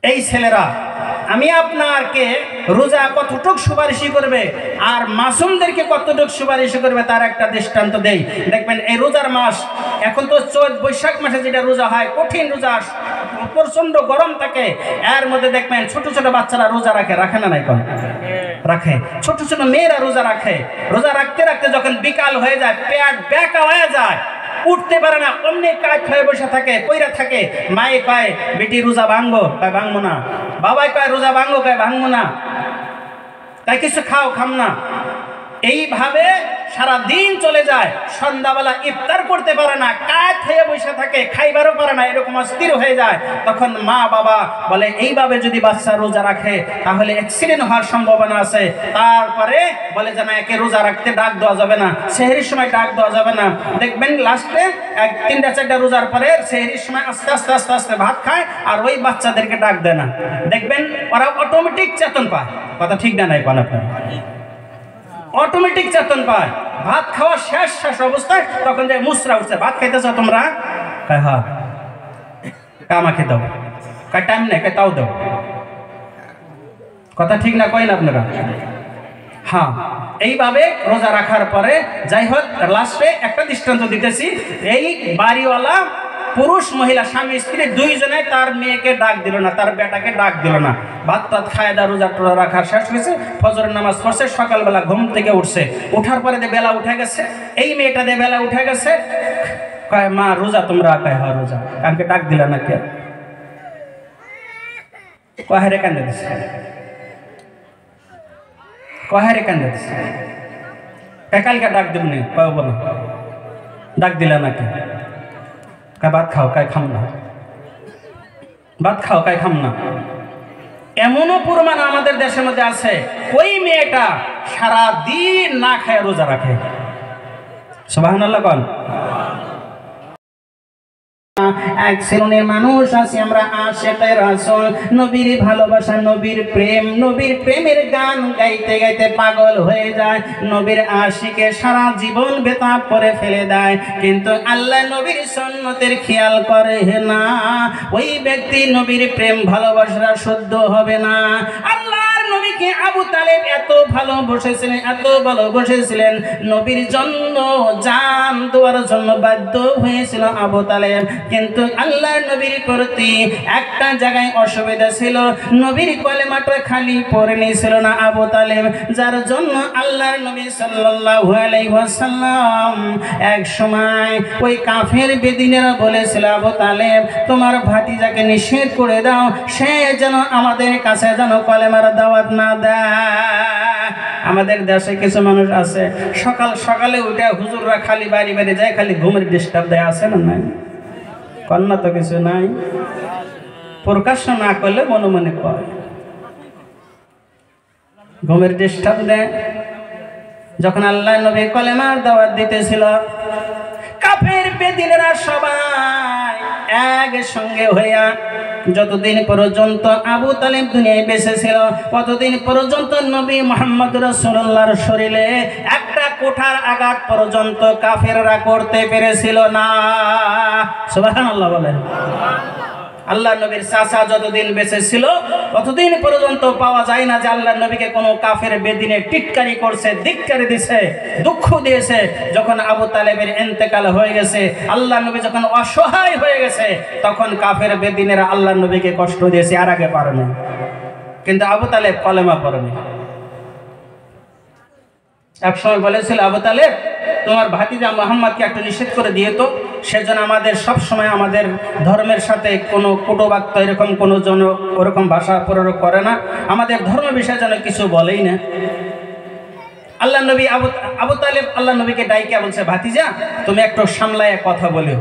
এই ছেলেরা আমি আপনাকে রোজা কতটুক সুপারিশ করবে আর মাসুমদেরকে কতটুক সুপারিশ করবে তার একটা দৃষ্টান্ত দেই। দেখবেন এই রোজার মাস, এখন তো চৈত বৈশাখ মাসে যেটা রোজা হয় কঠিন রোজা, প্রচন্ড গরম থাকে, এর মধ্যে দেখবেন ছোট ছোট বাচ্চারা রোজা রাখে না নাই কোন রাখে, ছোট ছোট মেয়েরা রোজা রাখে। রোজা রাখতে রাখতে যখন বিকাল হয়ে যায়, পেট ব্যাকা হয়ে যায়, উঠতে পারে না, অমনি কাজ হয়ে বসে থাকে, কইরা থাকে। মায়ে কয় বেটি রোজা ভাঙবো, কয় ভাঙবো না। বাবাই কয় রোজা ভাঙবো, কয় ভাঙবো না। তাই কিছু খাও, খাম না। এইভাবে সারা দিন চলে যায়, সন্ধ্যাবেলা ইফতার করতে পারে না, কাজ হয়ে বসে থাকে, খাইবারও পারে না, এরকম অস্থির হয়ে যায়। তখন মা বাবা বলে এইভাবে যদি বাচ্চা রোজা রাখে তাহলে অ্যাক্সিডেন্ট হওয়ার সম্ভাবনা আছে। তারপরে বলে যে না, একে রোজা রাখতে ডাক দেওয়া যাবে না, সেহরির সময় ডাক দেওয়া যাবে না। দেখবেন লাস্টে 3-4টা রোজার পরে সেহরির সময় আস্তে আস্তে আস্তে আস্তে ভাত খায়, আর ওই বাচ্চাদেরকে ডাক দেয় না। দেখবেন ওরা অটোমেটিক চেতন পায়। কথা ঠিক না নাই পান আপনার? অটোমেটিক চেতন পায়। ভাত খাওয়া শেষ অবস্থায় তখন যে মুসরা উঠছে, ভাত খাইতেছ তোমরা? কয় হ্যাঁ। আমাকে দাও। কয় টাইম নেই, কয় তাও দাও। কথা ঠিক না কয় না আপনারা? হ্যাঁ। এইভাবে রোজা রাখার পরে যাই হোক, লাস্টে একটা দৃষ্টান্ত দিতেছি। এই বাড়িওয়ালা পুরুষ মহিলা স্বামী স্ত্রী দুইজনে তার মেয়েকে ডাক দিল না, তার বেটাকে ডাক দিল না। ভাত টাত খায় দা রোজা টোজা রাখার শেষ হয়েছে, ফজরের নামাজ পড়ছে, সকালবেলা ঘুম থেকে উঠছে, উঠার পরে বেলা উঠে গেছে, এই মেয়েটা দিয়ে বেলা উঠে গেছে। কয় মা রোজা তোমরা? কয় হ্যাঁ রোজা। কালকে ডাক দিলা না কে? কহারে কান্দে দিছে, কহারে কান্দে দিছে। কালকে ডাক দেবনি, কয় বলো ডাক দিলা না কে? কয় ভাত খাও, কয় খাম না। ভাত খাও, কয় খাম না। এমনও প্রমাণ আমাদের দেশের মধ্যে আছে, ওই মেয়েটা সারা দিন না খায় রোজা রাখে। সুবহানাল্লাহ বল। এক শ্রেণীর মানুষ আছি আমরা আশিকে রাসূল, নবীর ভালোবাসা, নবীর প্রেম, নবীর প্রেমের গান গাইতে গাইতে পাগল হয়ে যায়, নবীর আশিকে সারা জীবন বেতাব করে ফেলে দেয়, কিন্তু আল্লাহ নবীর সুন্নতের খেয়াল করে না। ওই ব্যক্তি নবীর প্রেম ভালোবাসা শুদ্ধ হবে না। আল্লাহর নবীকে আবু তালেব এত ভালোবেসেছিলেন, এত ভালোবেসেছিলেন, নবীর জন্য জান দেওয়ার জন্য বাধ্য হয়েছিল আবু তালেব। কিন্তু আল্লাহর নবীর প্রতি একটা জায়গায় অসুবিধা ছিল, নবীর কলেমাটা খালি পড়ে নিয়েছিল না আবু তালেব, যার জন্য আল্লাহর নবী সাল্লাল্লাহু আলাইহি ওয়াসাল্লাম এক সময় ওই কাফের বেদিনেরা বলেছিল, আবু তালেব তোমার ভাতিজাকে নিষেধ করে দাও, সে যেন আমাদের কাছে যেন কলেমার দাওয়াত না দেয়। আমাদের দেশে কিছু মানুষ আছে সকাল সকালে উঠে হুজুররা খালি বাড়ি বাড়ি যায়, খালি ঘুমের ডিস্টার্ব দেয়, আছে না নাই? কন্যা তো কিছু নাই, প্রকাশ্য না করলে মনে মনে কয়, ঘুমের ডিস্টার্ব দেয়। যখন আল্লাহ নবী কলেমার দাওয়াত দিতেছিল, কাফের বেদিনেরা সবাই একসঙ্গে হইয়া যতদিন পর্যন্ত আবু তালেব দুনিয়ায় বেঁচে ছিল ততদিন পর্যন্ত নবী মুহাম্মদ রাসূলুল্লাহর শরীরে একটা কোঠার আঘাত পর্যন্ত কাফেররা করতে পেরেছিল না। সুবহানাল্লাহ বলেন। আল্লাহ নবীর চাচা যতদিন বেঁচে ছিল ততদিন পর্যন্ত পাওয়া যায় না যে আল্লাহ নবীকে কোনো কাফের বেদিনে টিটকারি করছে, ধিক্কারি দিয়েছে, দুঃখ দিয়েছে। যখন আবু তালেবের ইন্তেকাল হয়ে গেছে, আল্লাহ নবী যখন অসহায় হয়ে গেছে, তখন কাফের বেদিনেরা আল্লাহ নবীকে কষ্ট দিয়েছে, আর আগে পারেনি। কিন্তু আবু তালেব কলেমা পড়েনি। একসময় বলেছিল, আবু তালেব তোমার ভাতিজা মুহাম্মদকে একটু নিষেধ করে দিয়ে তো, সেজন্য আমাদের সব সময় আমাদের ধর্মের সাথে কোনো কটুবাক্য এরকম কোনো জন ওরকম ভাষা প্রয়োগ করে না, আমাদের ধর্ম বিষয়ে যেন কিছু বলেই না। আল্লাহ নবী আবু তালেব আল্লাহ নবীকে ডাইকে বলছে, ভাতিজা তুমি একটু সামলায় কথা বলো,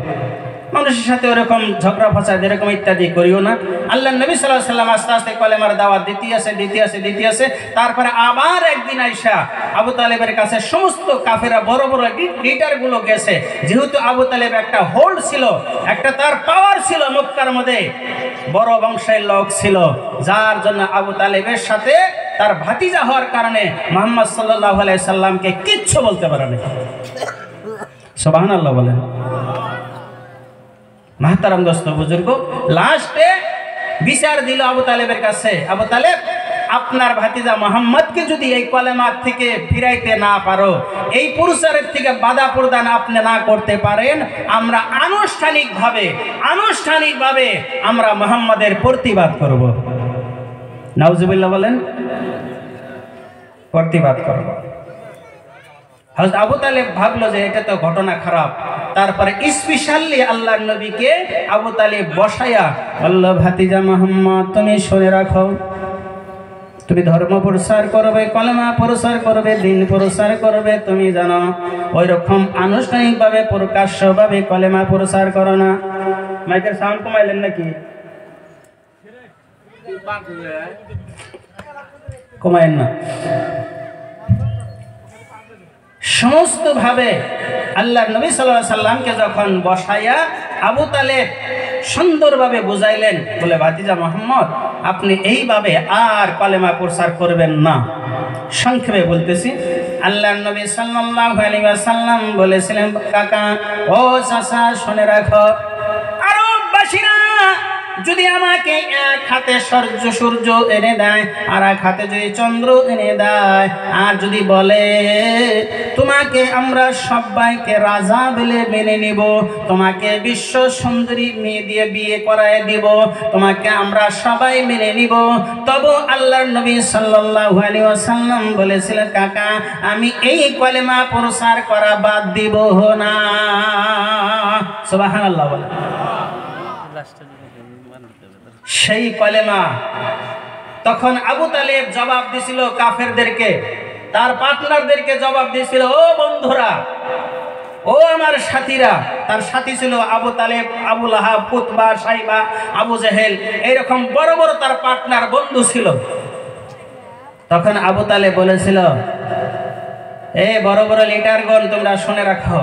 মানুষের সাথে ওরকম ঝগড়া ফসাদ এরকম ইত্যাদি করিও না। আল্লাহ নবী সাল্লাল্লাহু আলাইহি ওয়াসাল্লাম আস্তে আস্তে কলেমার দাওয়াত দিতে আসে। তারপরে আবার একদিন আইসা আবু তালেবের কাছে সমস্ত কাফেরা বড় বড় লিডারগুলো গেছে, যেহেতু আবু তালেব একটা হোল্ড ছিল, একটা তার পাওয়ার ছিল, মক্কার মধ্যে বড় বংশের লোক ছিল, যার জন্য আবু তালেবের সাথে তার ভাতিজা হওয়ার কারণে মুহাম্মদ সাল্লাল্লাহু আলাইহি সাল্লামকে কিচ্ছু বলতে পারে না। সুবহানাল্লাহ বলেন। মাহতারাম দোস্ত বুজুর্গ, লাস্টে বিচার দিল আবু তালেবের কাছে, আবু তালেব আপনার ভাতিজা মোহাম্মদকে যদি এই কলেমার থেকে ফিরাইতে না পারো, এই পুরস্কারের থেকে বাধা প্রদান আপনি না করতে পারেন, আমরা আনুষ্ঠানিকভাবে আমরা মোহাম্মদের প্রতিবাদ করব। নাউজুবিল্লাহ বলেন, প্রতিবাদ করব। হযরত আবু তালেব ভাবলো যে এটা তো ঘটনা খারাপ। তারপরে স্পেশালি আল্লাহর নবীকে আবু তালেব বসায়া বলল, ভাতিজা মোহাম্মদ তুমি শুনে রাখো, তুমি ধর্ম প্রচার করবে, কলেমা প্রচার করবে, দিন প্রচার করবে, তুমি জানো ওই রকম আনুষ্ঠানিকভাবে প্রকাশ্যভাবে কলেমা প্রচার করো না। মাইকের সাউন্ড কমাইলেন নাকি? কমাইন না। সমস্ত ভাবে আল্লাহর নবী সাল্লাল্লাহু আলাইহি সাল্লামকে যখন বসাইয়া আবু তালেব সুন্দরভাবে বুঝাইলেন, বলে ভাতিজা মোহাম্মদ আপনি এইভাবে আর কলেমা প্রচার করবেন না। সংক্ষেপে বলতেছি, আল্লাহর নবী সাল্লাল্লাহু আলাইহি ওয়াসাল্লাম বলেছিলেন, কাকা ও চাচা শুনে রাখো, আরববাসীরা যদি আমাকে এক হাতে সূর্য এনে দেয় আর এক হাতে যদি চন্দ্র এনে দেয়, আর যদি বলে তোমাকে আমরা সবাইকে রাজা বলে মেনে নিব, তোমাকে বিশ্ব সুন্দরী মেয়ে দিয়ে বিয়ে করায় দিব, তোমাকে আমরা সবাই মেনে নিব, তবু আল্লাহর নবী সাল্লাল্লাহু আলাইহি ওয়াসাল্লাম বলেছিলেন, কাকা আমি এই কলেমা প্রচার করা বাদ দিব না। সুবহানাল্লাহ বলে। সেই কলেমা তখন আবু তালেব জবাব দিছিল কাফেরদেরকে, তার পার্টনারদেরকে জবাব দিছিল, ও বন্ধুরা, ও আমার সাথীরা। তার সাথী ছিল আবু তালেব, আবু লাহাব, উতবা, সাইবা, আবু জেহেল, এইরকম বড় বড় তার পার্টনার বন্ধু ছিল। তখন আবু তালেব বলেছিল, এ বড় বড় লিডারগণ তোমরা শুনে রাখো,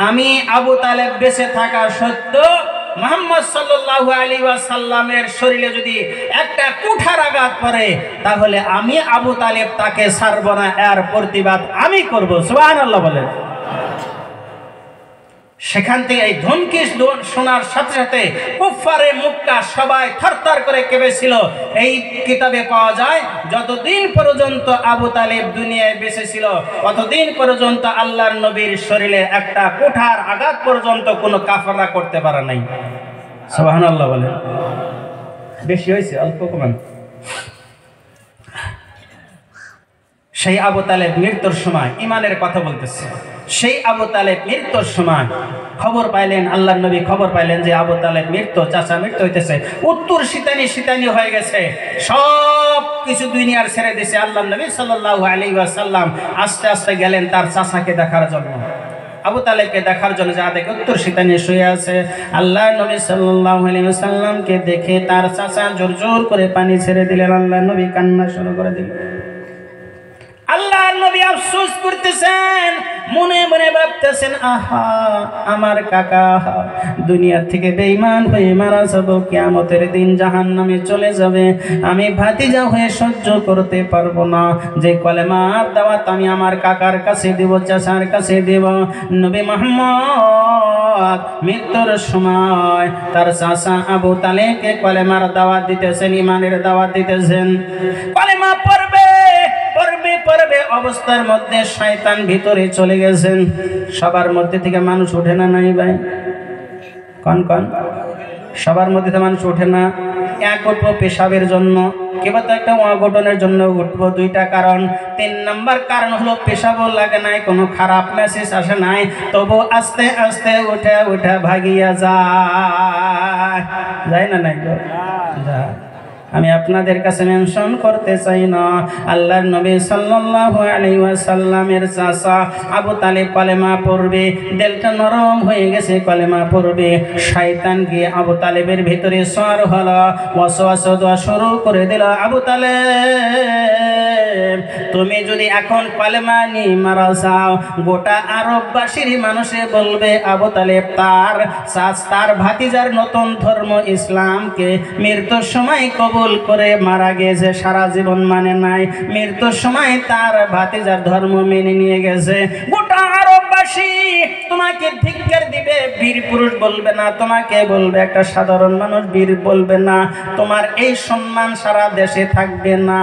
আমি আবু তালেব বেঁচে থাকা সত্ত্বেও মুহাম্মদ সাল্লাল্লাহু আলাইহি ওয়াসাল্লামের শরীরে যদি একটা কুঠার আঘাত পড়ে, তাহলে আমি আবু তালেব তাকে ছাড়ব না, এর প্রতিবাদ আমি করব। সুবহানাল্লাহ বলেন। সেখান থেকে এই ধমকি শোনার সাথে সাথে কুফারে মক্কা সবাই থরথর করে কেঁপেছিল। এই কিতাবে পাওয়া যায়, যতদিন পর্যন্ত আবু তালেব দুনিয়ায় বেঁচে ছিল ততদিন পর্যন্ত আল্লাহর নবীর শরীরে একটা কুঠার আঘাত পর্যন্ত কোনো কাফেররা করতে পারে নাই। সুবহানাল্লাহ বলেন। বেশি হয়েছে, অল্প কমান। সেই আবু তালেব মৃত্যুর সময়, ইমানের কথা বলতেছে, সেই আবু তালেব মৃত্যুর সময় খবর পাইলেন, আল্লাহর নবী খবর পাইলেন যে আবু তালেব মৃত্যু, চাচা মৃত্যু হইতেছে, উত্তর শীতানি হয়ে গেছে, সব কিছু দুনিয়ার ছেড়ে দিয়েছে। আল্লাহর নবী সাল্লাল্লাহু আলাইহি ওয়াসাল্লাম আস্তে আস্তে গেলেন তার চাচাকে দেখার জন্য, আবু তালেবকে দেখার জন্য। যা দেখে উত্তর শীতানি শুয়ে আছে, আল্লাহর নবী সাল্লাল্লাহু আলাইহি ওয়াসাল্লামকে দেখে তার চাচা জোর জোর করে পানি ছেড়ে দিলেন, আল্লাহর নবী কান্না শুরু করে দিলেন। আল্লাহর নবী আফসোস করতেছেন, মনে মনে ভাবতেছেন, আহা আমার কাকা দুনিয়া থেকে বেঈমান হয়ে মারা যাবে, কিয়ামতের দিন জাহান্নামে চলে যাবে, আমি ভাতিজা হয়ে সহ্য করতে পারবো না। যে কলেমার দাওয়াত আমি আমার কাকার কাছে দেব, চাচার কাছে দেব। নবী মুহাম্মদ মৃত্যুর সময় তার চাচা আবু তালেবকে কলেমার দাওয়াত দিতেছেন, ইমানের দাওয়াত দিতেছেন। কলেমা পড়বে অবস্থার মধ্যে শয়তান ভিতরে চলে গেছেন। সবার মধ্যে থেকে মানুষ ওঠে না, নাই ভাই? কন সবার মধ্যে থেকে মানুষ ওঠে না। এক উঠবো পেশাবের জন্য, কেবল তো একটা অঘটনের জন্য উঠবো, দুইটা কারণ। 3 নম্বর কারণ হলো পেশাবও লাগে নাই, কোনো খারাপ মেসেজ আসে নাই, তবু আস্তে আস্তে উঠে ভাগিয়া যায় না, নাই গো যায়। আমি আপনাদের কাছে মেনশন করতে চাই না, আল্লাহর নবী সাল্লাল্লাহু আলাইহি ওয়াসাল্লামের চাচা আবু তালেব কলেমা পড়বে, দিলটা নরম হয়ে গেছে, কলেমা পড়বে। শয়তান গিয়ে আবু তালেবের ভিতরে সওয়ার হলো, ওয়াসওয়াসা দেওয়া শুরু করে দিল, আবু তালেব তুমি যদি এখন কলেমা নিয়ে মারা যাও, গোটা আরববাসীর মানুষে বলবে আবু তালেব তার ভাতিজার নতুন ধর্ম ইসলামকে মৃত্যুর সময় কবুল করে মারা গেছে, সারা জীবন মানে নাই, মৃত্যুর সময় তার ভাতিজার ধর্ম মেনে নিয়ে গেছে। গোটা আরব এলাকাবাসী তোমাকে ধিক্কার দিবে, বীর পুরুষ বলবে না, তোমাকে বলবে একটা সাধারণ মানুষ, বীর বলবে না। তোমার এই সম্মান সারা দেশে থাকবে না।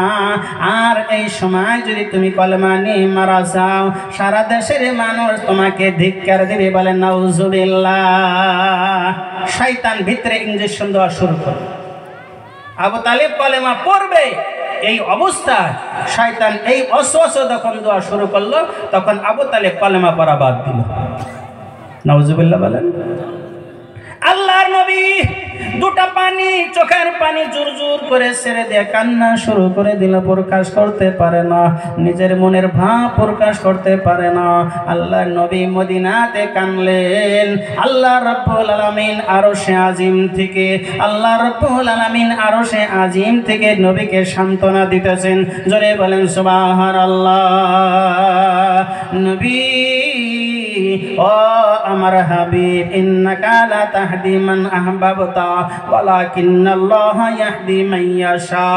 আর এই সময় যদি তুমি কলেমা নিয়ে মারা যাও, সারা দেশের মানুষ তোমাকে ধিক্কার দিবে। বলে নাউজুবিল্লাহ। শয়তান ভিতরে ইঞ্জেকশন দেওয়া শুরু করবে। আবু তালিব কলেমা পড়বে, এই অবস্থায় শয়তান এই ওয়াসওয়াসা যখন দেওয়া শুরু করলো, তখন আবু তালিব কলেমা পড়া বাদ দিল। নাউজুবিল্লাহ বলেন। আল্লাহর নবী দুটা পানি, চোখের পানি জোর জোর করে ছেড়ে দিয়ে কান্না শুরু করে দিল। প্রকাশ করতে পারে না, নিজের মনের ভাব প্রকাশ করতে পারে না। আল্লাহর নবী মদিনাতে কানলেন। আল্লাহ রাব্বুল আলামিন আরশে আজিম থেকে, আল্লাহ রাব্বুল আলামিন আরশে আজিম থেকে নবীকে সান্ত্বনা দিতেছেন। জোরে বলেন সুবহানাল্লাহ। নবী ও আমার হাবিব, ইন্নাকা লা তাহদি মান আহবাবতা ওয়ালাকিন্নাল্লাহা ইয়াহদি মান ইয়াশা।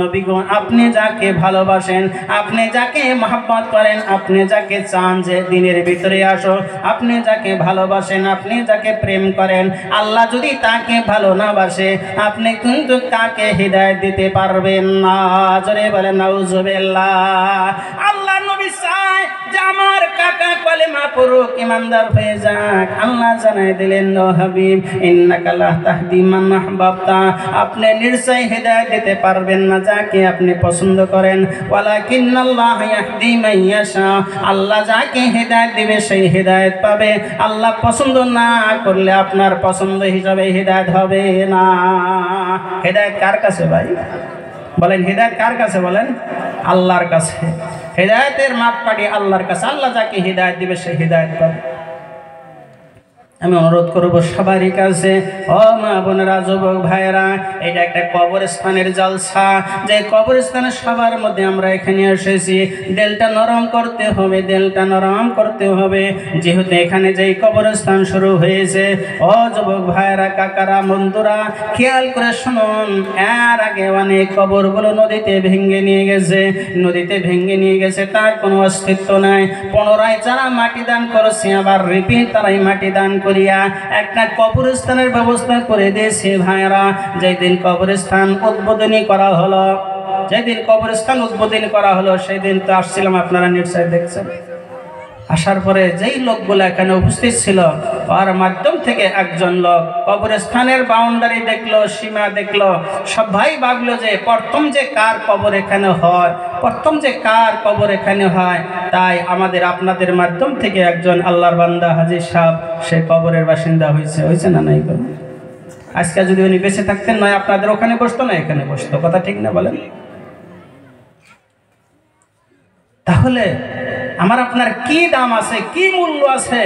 নবী গো, আপনি যাকে ভালোবাসেন, আপনি যাকে মহব্বত করেন, আপনি যাকে চান যে দিনের ভিতরে আসো, আপনি যাকে ভালোবাসেন, আপনি যাকে প্রেম করেন, আল্লাহ যদি তাকে ভালো না বাসে, আপনি কিন্তু তাকে হিদায়াত দিতে পারবেন না। জোরে বলেন নাউজুবিল্লাহ। আল্লাহ নবী চায় যে আমার কাকা কলেমা পড়ুক, ইমানদার হয়ে যাক। আল্লাহ জানাই দিলেন, ও হাবিব, ইন্নাকা লা তাহদি মান আহবাবতা, আপনি নিশ্চয় হিদায়াত দিতে পারবেন না যাকে আপনি পছন্দ করেন। ওয়ালাকিন্নাল্লাহা ইয়াহদি মান ইয়াশা, আল্লাহ যাকে হিদায়াত দিবে সেই হিদায়াত পাবে। আল্লাহ পছন্দ না করলে আপনার পছন্দ হিসাবে হিদায়াত হবে না। হিদায়াত কার কাছে ভাই বলেন? হিদায়াত কার কাছে বলেন? আল্লাহর কাছে। হিদায়াতের মাপকাঠি আল্লাহর কাছে। আল্লাহ যাকে হিদায়াত দিবে সে হিদায়াত পাবে। আমি অনুরোধ করবো সবারই কাছে, ও মা বোনেরা, যুবক ভাইয়েরা, এটা একটা কবরস্থানের জলসা। যে কবরস্থানে সবার মধ্যে আমরা এখানে এসেছি, দিলটা নরম করতে হবে, দিলটা নরম করতে হবে। যেহেতু এখানে যেই কবরস্থান শুরু হয়েছে, ও যুবক ভাইয়েরা, কাকারা, বন্ধুরা, খেয়াল করে শুনুন। এর আগে অনেক কবরগুলো নদীতে ভেঙে নিয়ে গেছে, নদীতে ভেঙে নিয়ে গেছে, তার কোনো অস্তিত্ব নাই। পুনরায় যারা মাটি দান করেছে, আবার রিপিট তারাই মাটি দান করিয়া একটা কবরস্থানের ব্যবস্থা করে দিয়েছে। ভাইরা, যেদিন কবরস্থান উদ্বোধনী করা হলো, যেদিন কবরস্থান উদ্বোধনী করা হলো, সেই দিন তো আসছিলাম, আপনারা নিশ্চয় দেখছেন। আসার পরে যেই লোকগুলো এখানে উপস্থিত ছিল, ওর মাধ্যম থেকে একজন লোক কবরস্থানের বাউন্ডারি দেখলো, সীমা দেখলো। সবাই ভাবলো যে প্রথম যে কার কবর এখানে হয়, প্রথম যে কার কবর এখানে হয়। তাই আমাদের আপনাদের মাধ্যম থেকে একজন আল্লাহর বান্দা হাজী সাহেব সে কবরের বাসিন্দা হয়েছে না নাই? আজকে যদি উনি বেঁচে থাকতেন, নয় আপনাদের ওখানে বসতো, না এখানে বসতো। কথা ঠিক না বলেন? তাহলে আমার আপনার কি দাম আছে, কি মূল্য আছে?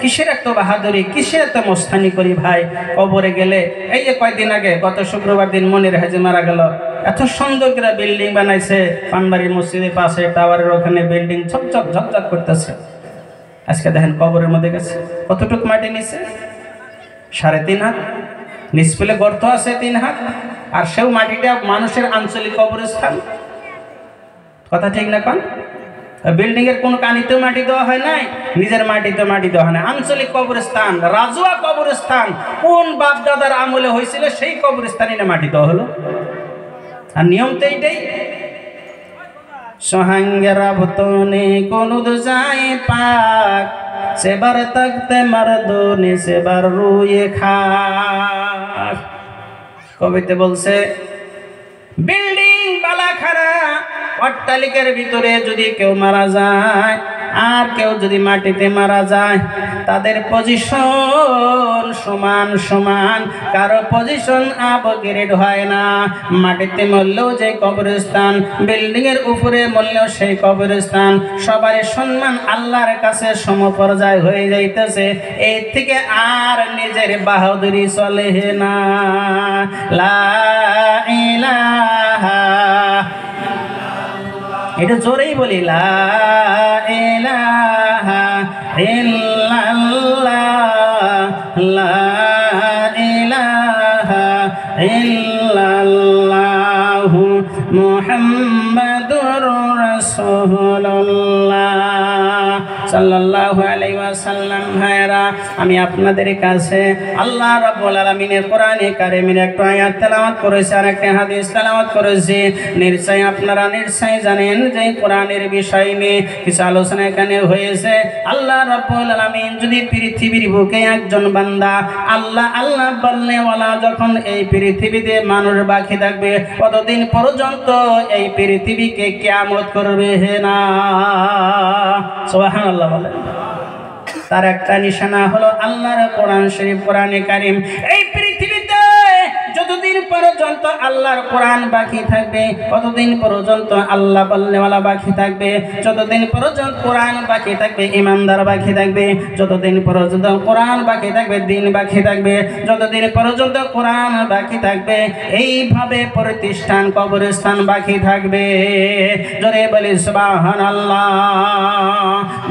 কিসের এত বাহাদুরি, কিসের এত মস্তানি করি ভাই? কবরে গেলে, এই যে কয়েকদিন আগে গত শুক্রবার দিন মনির হাজি মারা গেল। এত সুন্দর করে বিল্ডিং বানাইছে, পানবাড়ির মসজিদের পাশে টাওয়ারের ওখানে বিল্ডিং ঝকঝক ঝকঝক করতেছে। আজকে দেখেন কবরের মধ্যে গেছে, কতটুকু মাটি নিচ্ছে? 3.5 হাত। নিচ পেলে গর্ত আছে 3 হাত, আর সেও মাটিটা মানুষের আঞ্চলিক কবরস্থান। কথা ঠিক না কোন? বিল্ডিং এর কোন কানিতেও মাটি দেওয়া হয় নাই, নিজের মাটিতে মাটি দেওয়া হয় না। আঞ্চলিক কবরস্থান, রাজুয়া কবরস্থান কোন বাপ দাদার আমলে হয়েছিল, সেই কবরস্থানে না মাটি দেওয়া হলো। আর নিয়ম তো এইটাই। সোহাঙ্গেরা ভতনে কোনুদ যায় পাক, সেবার তখতে মারদনে সেবার রুয়ে খাক। কবিতে বলছে, বিল্ডিং বালাখানা অট্টালিকার ভিতরে যদি কেউ মারা যায়, আর কেউ যদি মাটিতে মারা যায়, তাদের পজিশন সমান সমান, কারো পজিশন আপগ্রেড হয় না। মাটিতে মরলেও যে কবরস্থান, বিল্ডিং এর উপরে মরলেও সেই কবরস্থান, সবার সম্মান আল্লাহর কাছে সমপর্যায় হয়ে যাইতেছে। এই থেকে আর নিজের বাহাদুরি চলে না। লা ইলাহা, এটা জোরেই বলি, লা ইলাহা ইল্লাল্লাহ, লা ইলাহা ইল্লাল্লাহু মুহাম্মাদুর রাসূলুল্লাহ। সাল্লাল্লাহু আলাইহি ওয়াসাল্লাম। ভাইরা, আমি আপনাদের কাছে আল্লাহ রাব্বুল আলামিনের কোরআনে কারীমের একটা আয়াত তেলাওয়াত করেছি আর একটা হাদিস তেলাওয়াত করেছি। আপনারা নিশ্চয়ই জানেন যে কোরআনের বিষয় নিয়ে কিছু আলোচনা এখানে হয়েছে। আল্লাহ রাব্বুল আলামিন যদি পৃথিবীর বুকে একজন বান্দা আল্লাহ আল্লাহ বললে ওয়ালা যখন এই পৃথিবীতে মানুষ বাকি থাকবে কতদিন পর্যন্ত এই পৃথিবীকে কিয়ামত করবে না। সুবহানাল্লাহ বলেন। তার একটা নিশানা হলো আল্লাহর কোরআন শরীফ, কোরআনে কারীম। এই পৃথিবীতে যতদিন পর্যন্ত আল্লাহর কোরআন বাকি থাকবে কতদিন পর্যন্ত আল্লাহ বলনেওয়ালা বাকি থাকবে, যতদিন পর্যন্ত কোরআন বাকি থাকবে ইমানদার বাকি থাকবে, যতদিন পর্যন্ত কোরআন বাকি থাকবে দিন বাকি থাকবে, যতদিন পর্যন্ত কোরআন বাকি থাকবে এইভাবে প্রতিষ্ঠান কবরস্থান বাকি থাকবে। জোরে বলি সুবহানাল্লাহ।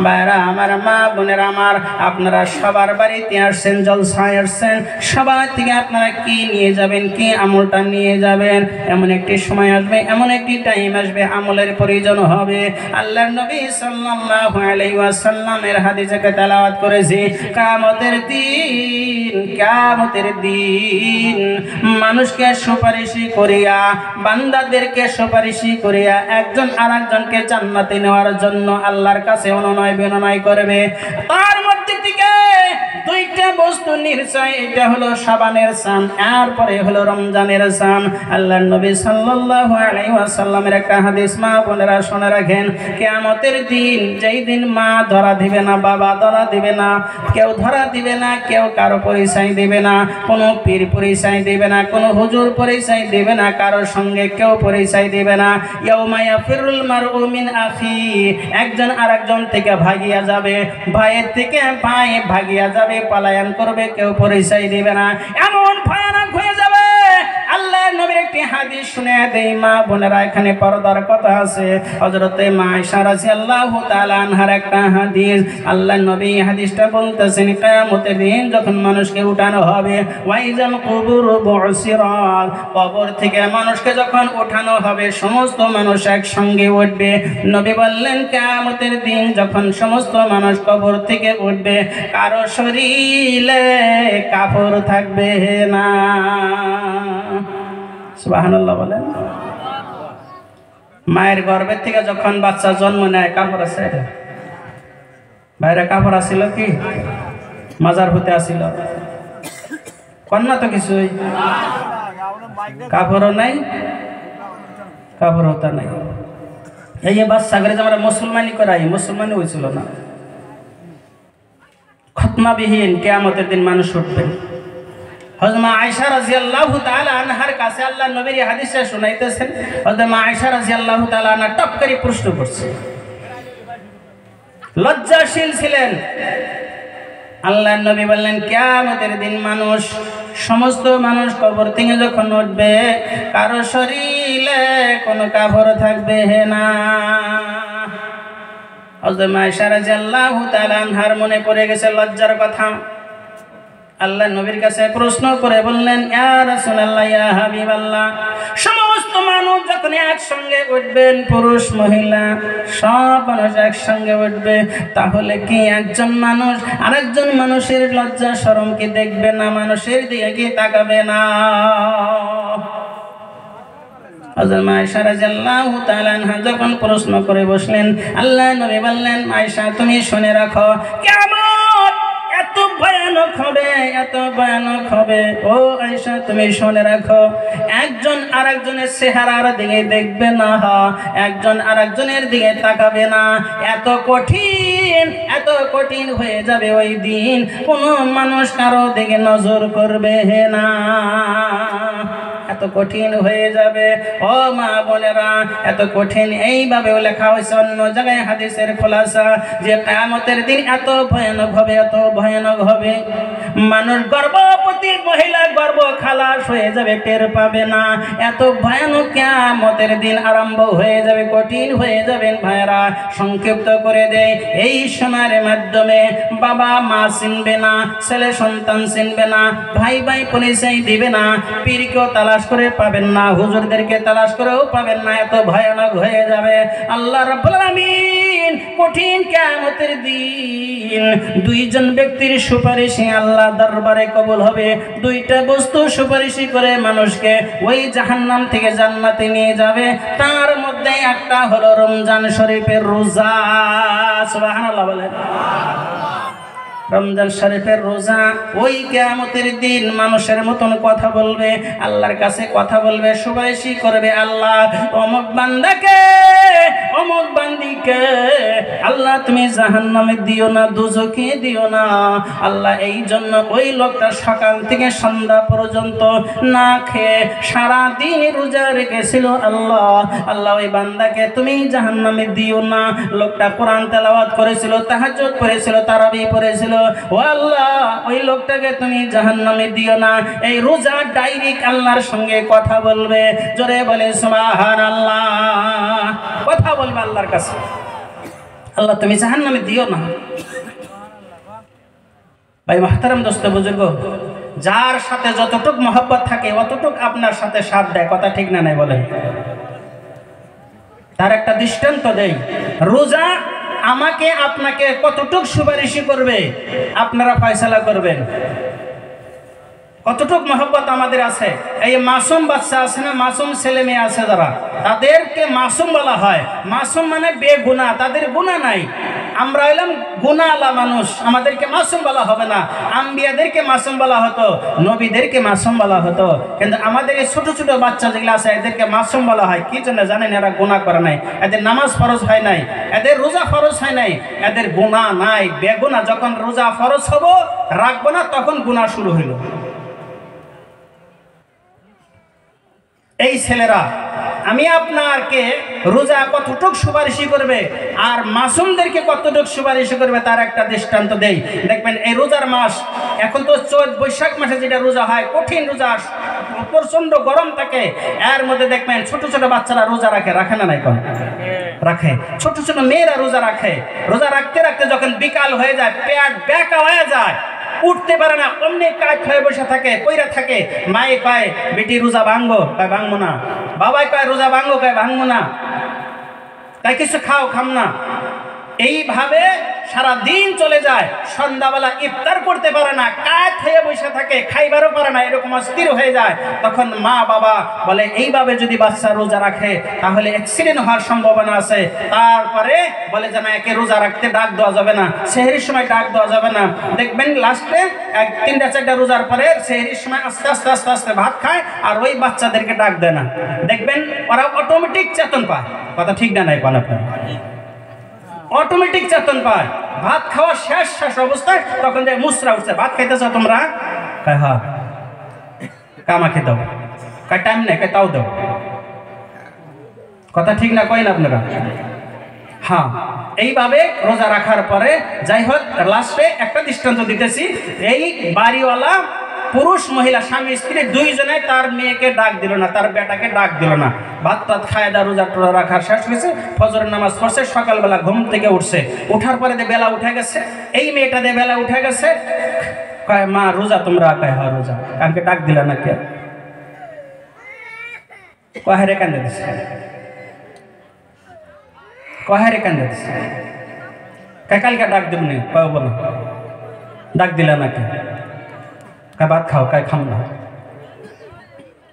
ভাইরা আমার, মা বোনেরা আমার, আপনারা সবার বাড়িতে আসছেন, জলসায় আসছেন, সবার থেকে আপনারা কি নিয়ে যাবেন, কি আমলটা নিয়ে যাবেন? এমন একটি সময় আসবে, এমন একটি টাইম আসবে আমলের প্রয়োজন হবে। আল্লাহর নবী সাল্লাল্লাহু আলাইহি ওয়াসাল্লামের হাদিসে তেলাওয়াত করেছি, কিয়ামতের দিন, কিয়ামতের দিন মানুষকে সুপারিশি করিয়া, বান্দাদেরকে সুপারিশি করিয়া একজন আরেকজনকে জান্নাতে নেওয়ার জন্য আল্লাহর কাছে অনুনয় বিনয় করবে। তার মধ্যে থেকে দুইটা বস্তু নিশ্চয়, এটা হলো শাবানের চাঁদ, এরপরে হলো রমজানের চাঁদ। আল্লাহর নবী সাল্লাল্লাহু আলাইহি ওয়াসাল্লামের একটা হাদিস মা বোনেরা শুনে রাখেন, কিয়ামতের দিন, যেই দিন মা ধরা দিবে না, বাবা ধরা দিবে না, কেউ ধরা দিবে না, কেউ কারো পরিচয় দিবে না, কোনো পীর পরিচয় দিবে না, কোনো হুজুর পরিচয় দিবে না, কারোর সঙ্গে কেউ পরিচয় দিবে না। ইয়াউমা ইয়াফিরুল মারউ মিন আখি, একজন আরেকজন থেকে ভাগিয়া যাবে, ভাইয়ের থেকে ভাই ভাগিয়া যাবে, পালায়ন করবে, কেউ পরিচয় দিবে না, এমন ভয়ানক হয়ে যাবে। আল্লাহ নবীর একটি হাদিস শুনে দেই মা বোনেরা, এখানে পর্দার কথা আছে। হযরতে মা আয়েশা রাদিয়াল্লাহু তাআলা আনহার একটা হাদিস, আল্লাহ নবী হাদিসটা বলতেছেন, কিয়ামতের দিন যখন মানুষকে উঠানো হবে, ওয়াইজাল কুবুর বুসিরাত, কবর থেকে মানুষকে যখন উঠানো হবে সমস্ত মানুষ একসঙ্গে উঠবে। নবী বললেন, কিয়ামতের দিন যখন সমস্ত মানুষ কবর থেকে উঠবে কারো শরীরে কাপড় থাকবে না। সুবহানাল্লাহ বলেন। মায়ের গর্ভের থেকে যখন বাচ্চা জন্ম নেয় কাপড় আছে? বাইরে কাপড় আসিল কি? মাজার হতে আসিল? কন্যা তো কিছুই, কাপড়ও নাই, কাপড় হতা নাই। এই যে বাচ্চা করে যে আমরা মুসলমানি করাই, মুসলমানি হয়েছিল না। খতমাবিহীন কিয়ামতের দিন মানুষ উঠবে। হযরত মা আয়েশা রাদিয়াল্লাহু তাআলা আনহার কাছে আল্লাহ নবীর হাদিসে শুনাইতেছেন, হযরত মা আয়েশা রাদিয়াল্লাহু তাআলা আনহা টপ করে প্রশ্ন করছে, লজ্জাশীল ছিলেন। আল্লাহ নবী বললেন, কিয়ামতের দিন মানুষ, সমস্ত মানুষ কবর থেকে যখন উঠবে কারো শরীরে কোনো কাপড় থাকবে না। হযরত মা আয়েশা রাদিয়াল্লাহু তাআলা আনহার মনে পড়ে গেছে লজ্জার কথা। আল্লাহ নবীর কাছে প্রশ্ন করে বললেন, ইয়া রাসূলুল্লাহ, ইয়া হাবিবাল্লাহ, সমস্ত মানুষ যখন একসঙ্গে উঠবেন, পুরুষ মহিলা সব মানুষ একসঙ্গে উঠবে, তাহলে কি একজন মানুষ আরেকজন মানুষের লজ্জা শরম কি দেখবে না? মানুষের দিকে কি তাকাবে না? হযরত আয়েশা রাদিয়াল্লাহু তাআলা আনহা যখন প্রশ্ন করে বসলেন, আল্লাহ নবী বললেন, আয়েশা তুমি শুনে রাখো, কিয়ামত এত ভয়ানক হবে, এত ভয়ানক হবে। ও আয়েশা তুমি শুনে রাখো, একজন আরেকজনের চেহারার দিকে দেখবে না, একজন আরেকজনের দিকে তাকাবে না। এত কঠিন, এত কঠিন হয়ে যাবে ওই দিন, কোনো মানুষ কারো দিকে নজর করবে না। এত কঠিন হয়ে যাবে। ও মা বোনেরা, এত কঠিন এইভাবেও লেখা হয়েছে অন্য জায়গায় হাদিসের খোলাসা, যে কিয়ামতের দিন এত ভয়ানক হবে, এত ভয়ানক হবে, মানুষ গর্ভবতী মহিলা গর্ভ খালাস হয়ে যাবে, টের পাবে না। এত ভয়ানক কিয়ামতের দিন আরম্ভ হয়ে যাবে, কঠিন হয়ে যাবেন। ভাইরা, সংক্ষিপ্ত করে দেয়, এই সময়ের মাধ্যমে বাবা মা চিনবে না, ছেলে সন্তান চিনবে না, ভাই ভাই পরিচয় দিবে না, পীরকেও তালাশ করে পাবেন না, হুজুরদেরকে তালাশ করেও পাবেন না, এত ভয়ানক হয়ে যাবে। আল্লাহ রাব্বুল আলামিন কঠিন কিয়ামতের দিন দুইজন ব্যক্তির সুপারিশে আল্লাহ দরবারে কবুল হবে। দুইটা বস্তু সুপারিশি করে মানুষকে ওই জাহান্নাম থেকে জান্নাতে নিয়ে যাবে। তার মধ্যে একটা হলো রমজান শরীফের রোজা। সুবহানাল্লাহ বলেন। রমজান শরীফের রোজা ওই কিয়ামতের দিন মানুষের মতন কথা বলবে, আল্লাহর কাছে কথা বলবে, সুপারিশি করবে, আল্লাহ অমুক বান্দাকে অমুক বান্দিকে আল্লাহ তুমি জাহান্নামে দিও না, দোজখে দিও না। আল্লাহ এই জন্য ওই লোকটা সকাল থেকে সন্ধ্যা পর্যন্ত না খেয়ে সারা দিন রোজা রেখেছিল, আল্লাহ আল্লাহ ওই বান্দাকে তুমি জাহান্নামে দিও না। লোকটা কোরআন তেলাওয়াত করেছিল, তাহাজ্জুদ পড়েছিল, তারাবি পড়েছিল, ও আল্লাহ ওই লোকটাকে তুমি জাহান্নামে দিও না। এই রোজা ডাইরেক্ট আল্লাহর সঙ্গে কথা বলবে। জোরে বলে সুবহানাল্লাহ। কথা বলবে আল্লাহর কাছে, আল্লাহ তুমি জাহান্নামে দিও না। ভাই মাহতারাম দোস্ত বুজুর্গ, যার সাথে যতটুক মহব্বত থাকে অতটুক আপনার সাথে সাথ দেয়, কথা ঠিক না নাই বলেন? তার একটা দৃষ্টান্ত দেই। রোজা আমাকে আপনাকে কতটুক সুপারিশি করবে আপনারা ফয়সালা করবেন। কতটুক মহব্বত আমাদের আছে। এই মাসুম বাচ্চা আছে না, মাসুম ছেলে মেয়ে আছে যারা, তাদেরকে মাসুম বলা হয়। মাসুম মানে বেগুনাহ, তাদের গুনাহ নাই। আমরা হইলাম গুনাহওয়ালা মানুষ, আমাদেরকে মাসুম বলা হবে না। আম্বিয়াদেরকে মাসুম বলা হতো, নবীদেরকে মাসুম বলা হতো। কিন্তু আমাদের এই ছোট ছোট বাচ্চা যেগুলো আছে এদেরকে মাসুম বলা হয় কি জন্য জানেন? এরা গুনাহ করে নাই, এদের নামাজ ফরজ হয় নাই, এদের রোজা ফরজ হয় নাই, এদের গুনাহ নাই, বেগুনাহ। যখন রোজা ফরজ হবো রাখবো না তখন গুনাহ শুরু হইল। এই ছেলেরা আমি আপনাকে রোজা কতটুক সুপারিশি করবে আর মাসুমদেরকে কতটুক সুপারিশি করবে তার একটা দৃষ্টান্ত দেই। দেখবেন এই রোজার মাস, এখন তো চৈত বৈশাখ মাসে যেটা রোজা হয় কঠিন রোজা, প্রচন্ড গরম থাকে, এর মধ্যে দেখবেন ছোট ছোট বাচ্চারা রোজা রাখে, রাখে না নাই? কোন রাখে? ছোট ছোট মেয়েরা রোজা রাখে। রোজা রাখতে রাখতে যখন বিকাল হয়ে যায়, পেট ব্যাকা হয়ে যায়, উঠতে পারে না, অমনি কাজ হয়ে বসে থাকে, কইরা থাকে। মায়ে কয় বেটি রোজা ভাঙবো, কয় ভাঙবো না। বাবাই কয় রোজা ভাঙবো, কয় ভাঙবো না। তাই কিছু খাও, খাম না। এইভাবে সারা দিন চলে যায়। সন্ধ্যাবেলা ইফতার করতে পারে না, কাজ হয়ে বসে থাকে, খাইবারও পারে না, এরকম অস্থির হয়ে যায়। তখন মা বাবা বলে এইভাবে যদি বাচ্চা রোজা রাখে তাহলে অ্যাক্সিডেন্ট হওয়ার সম্ভাবনা আছে। তারপরে বলে যে না, একে রোজা রাখতে ডাক দেওয়া যাবে না, সেহরির সময় ডাক দেওয়া যাবে না। দেখবেন লাস্টে 3-4টা রোজার পরে সেহরির সময় আস্তে আস্তে আস্তে আস্তে ভাত খায় আর ওই বাচ্চাদেরকে ডাক দেয় না। দেখবেন ওরা অটোমেটিক চেতন পায়, কথা ঠিক না নাই? পান আপনার অটোমেটিক চেতন পায়। ভাত খাওয়া শেষ শেষ অবস্থায় তখন যে মুসরা উঠছে, ভাত খাইতেছ তোমরা? কয় হ্যাঁ। কামাকে দাও, কয় টাইম নেই, কয় তাও দাও। কথা ঠিক না কয় না আপনারা? হ্যাঁ। এইভাবে রোজা রাখার পরে যাই হোক লাস্টে একটা দৃষ্টান্ত দিতেছি। এই বাড়িওয়ালা পুরুষ মহিলা স্বামী স্ত্রী দুইজনে তার মেয়েকে ডাক দিল না, তার বেটাকে ডাক দিল না। ভাত টাত খায় দা রোজা টোজা রাখা শেষ হয়েছে, ফজরের নামাজ পড়ছে, সকালবেলা ঘুম থেকে উঠছে, উঠার পরে বেলা উঠে গেছে। এই মেয়েটা দিয়ে বেলা উঠে গেছে, কয় মা রোজা তোমরা? কয় হ্যাঁ রোজা। কালকে ডাক দিল না কে? কহারে কান্দে দিচ্ছে, কহারে কান্দে দিচ্ছে। কয় কালকে ডাক দিবনি, কয় বলো ডাক দিলা না কে? ভাত খাও, কায় খাম না।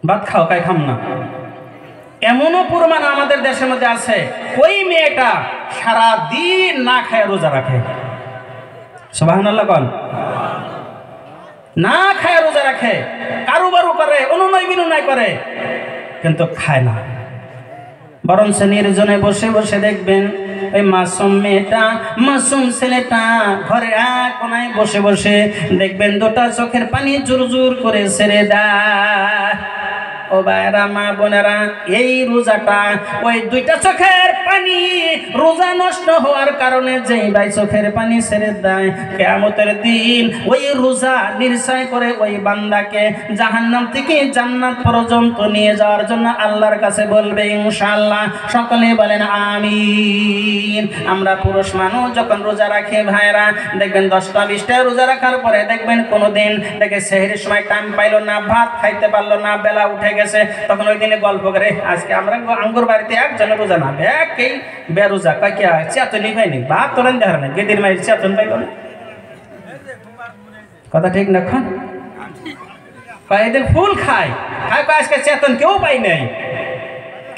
ভাত খাও, কায় খাম না। এমনও প্রমাণ আমাদের দেশের মধ্যে আছে, ওই মেয়েটা সারা দিন না খায় রোজা রাখে। সুবহানাল্লাহ বল। না খায় রোজা রাখে, কারুবারু করে, অনুনয় বিনয় করে, কিন্তু খায় না। বরং সে নির্জনে বসে বসে দেখবেন ওই মাসুম মেয়েটা, মাসুম ছেলেটা ঘরে এক কোনায় বসে বসে দেখবেন দুটা চোখের পানি জোর জোর করে ছেড়ে দেয়। ও ভাইরা, মা বোনেরা, এই রোজাটা ওই দুইটা চোখের পানি রোজা নষ্ট হওয়ার কারণে যেই ভাই চোখের পানি ছেড়ে দেয়, কিয়ামতের দিন ওই রোজা নির্ণয় করে ওই বান্দাকে জাহান্নাম থেকে জান্নাত পর্যন্ত নিয়ে যাওয়ার জন্য আল্লাহর কাছে বলবে ইনশাআল্লাহ। সকলে বলেন আমিন। আমরা পুরুষ মানুষ যখন রোজা রাখি ভাইরা, দেখবেন 10টা-20টা রোজা রাখার পরে দেখবেন কোনোদিন দেখে সেহরির সময় টাইম পাইলো না, ভাত খাইতে পারলো না, বেলা উঠে গেছে, তখন ওই দিনে গল্প করে আজকে আমরা আঙ্গুর বাড়িতে একজনে রোজা না ব্যাকেই বেরোজা কয় কে চেতনই পাইনি বা তোলেন দেখার না গেদির মায়ের চেতন পাইল না। কথা ঠিক না? খান কয়েকদিন ফুল খায় খায় আজকে চেতন কেউ পাই নাই,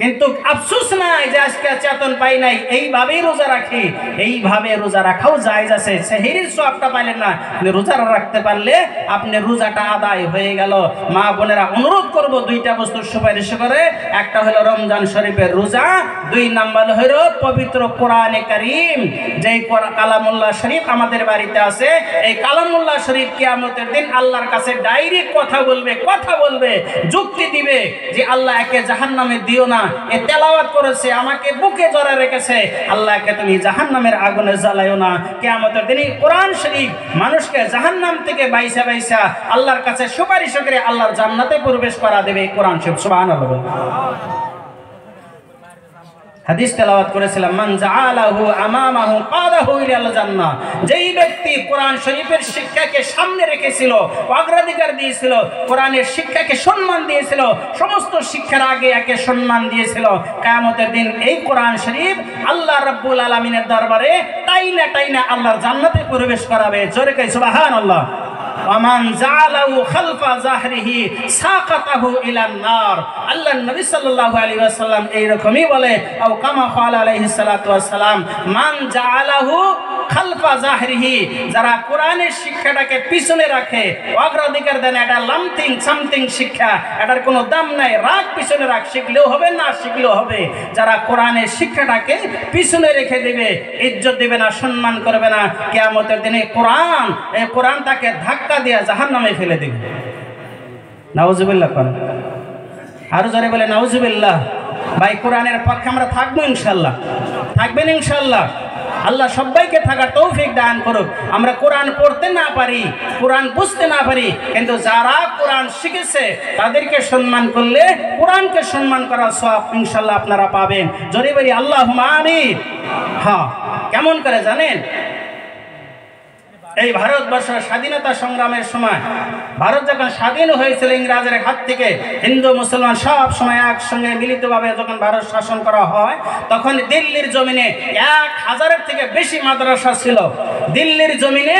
কিন্তু আফসোস নাই যে আজকে চেতন পাই নাই। এইভাবেই রোজা রাখি, এইভাবে রোজা রাখাও জায়েজ আছে। সেহরির সওয়াবটা পাইলেন না, রোজা রাখতে পারলে আপনি রোজাটা আদায় হয়ে গেল। মা বোনেরা অনুরোধ করব দুইটা বস্তু সুপারিশ করে, একটা হলো রমজান শরীফের রোজা, 2 নাম্বার হলো পবিত্র কোরআনে কারীম। যেই কালামুল্লাহ শরীফ আমাদের বাড়িতে আছে, এই কালামুল্লাহ শরীফ কিয়ামতের দিন আল্লাহর কাছে ডাইরেক্ট কথা বলবে, যুক্তি দিবে যে আল্লাহ একে জাহান্নামে দিও না, এ তেলাওয়াত করেছে আমাকে বুকে জড়া রেখেছে, আল্লাহকে তুমি জাহান্নামের আগুনে জ্বালায়ো না। কিয়ামতের দিন কোরআন শরীফ মানুষকে জাহান্নাম থেকে বাইসা আল্লাহর কাছে সুপারিশ করে আল্লাহর জান্নাতে প্রবেশ করা দেবে কোরআন শরীফ। সুবহানাল্লাহ। হাদিস তেলাওয়াত করেছিলাম, মান জাআলাহু আমামাহু কাদাহু ইলাল জান্নাহ। যেই ব্যক্তি কোরআন শরীফের শিক্ষাকে সামনে রেখেছিল, অগ্রাধিকার দিয়েছিল, কোরআনের শিক্ষাকে সম্মান দিয়েছিল, সমস্ত শিক্ষার আগে একে সম্মান দিয়েছিল, কিয়ামতের দিন এই কোরআন শরীফ আল্লাহ রাব্বুল আলামিনের দরবারে টাইনা আল্লাহর জান্নাতে প্রবেশ করাবে। জোরে কই সুবহানাল্লাহ। ওয়ামান জাআলাহু খালফা যাহরিহি সাকাতাহু ইলান নার। আল্লাহর নবী সাল্লাল্লাহু আলাইহি ওয়াসাল্লাম এইরকমই বলে, আও কামা ক্বালা আলাইহিস সালাতু ওয়াস সালাম, মান জাআলাহু খালফা যাহরিহি, যারা কোরআনের শিক্ষাটাকে পিছনে রাখে, অগ্রাধিকার দেন, এটা সামথিং শিক্ষা, এটার কোনো দাম নাই, রাখ পিছনে রাখ, শিখলেও হবে না শিখলেও হবে। যারা কোরআনের শিক্ষাটাকে পিছনে রেখে দেবে, ইজ্জত দেবে না, সম্মান করবে না, কিয়ামতের দিনে কোরআন তাকে ধাক্কা দিয়ে জাহান্নামে ফেলে দেবে। নাউজুবিল্লাহ। আরো জোরে বলে নাউজুবিল্লাহ। ভাই কোরআনের পক্ষে আমরা থাকবো ইনশাআল্লাহ, থাকবেন ইনশাআল্লাহ। আল্লাহ সবাইকে থাকার তৌফিক দান করুক। আমরা কোরআন পড়তে না পারি, কোরআন বুঝতে না পারি, কিন্তু যারা কোরআন শিখেছে তাদেরকে সম্মান করলে কোরআনকে সম্মান করার সওয়াব ইনশাআল্লাহ আপনারা পাবেন। জোরে বলি আল্লাহুম্মা আমিন। হ্যাঁ, কেমন করে জানেন? এই ভারতবর্ষের স্বাধীনতা সংগ্রামের সময়, ভারত যখন স্বাধীন হয়েছিল ইংরেজের হাত থেকে, হিন্দু মুসলমান সব সময় একসঙ্গে মিলিতভাবে যখন ভারত শাসন করা হয়, তখন দিল্লির জমিনে 1000-এর থেকে বেশি মাদ্রাসা ছিল। দিল্লির জমিনে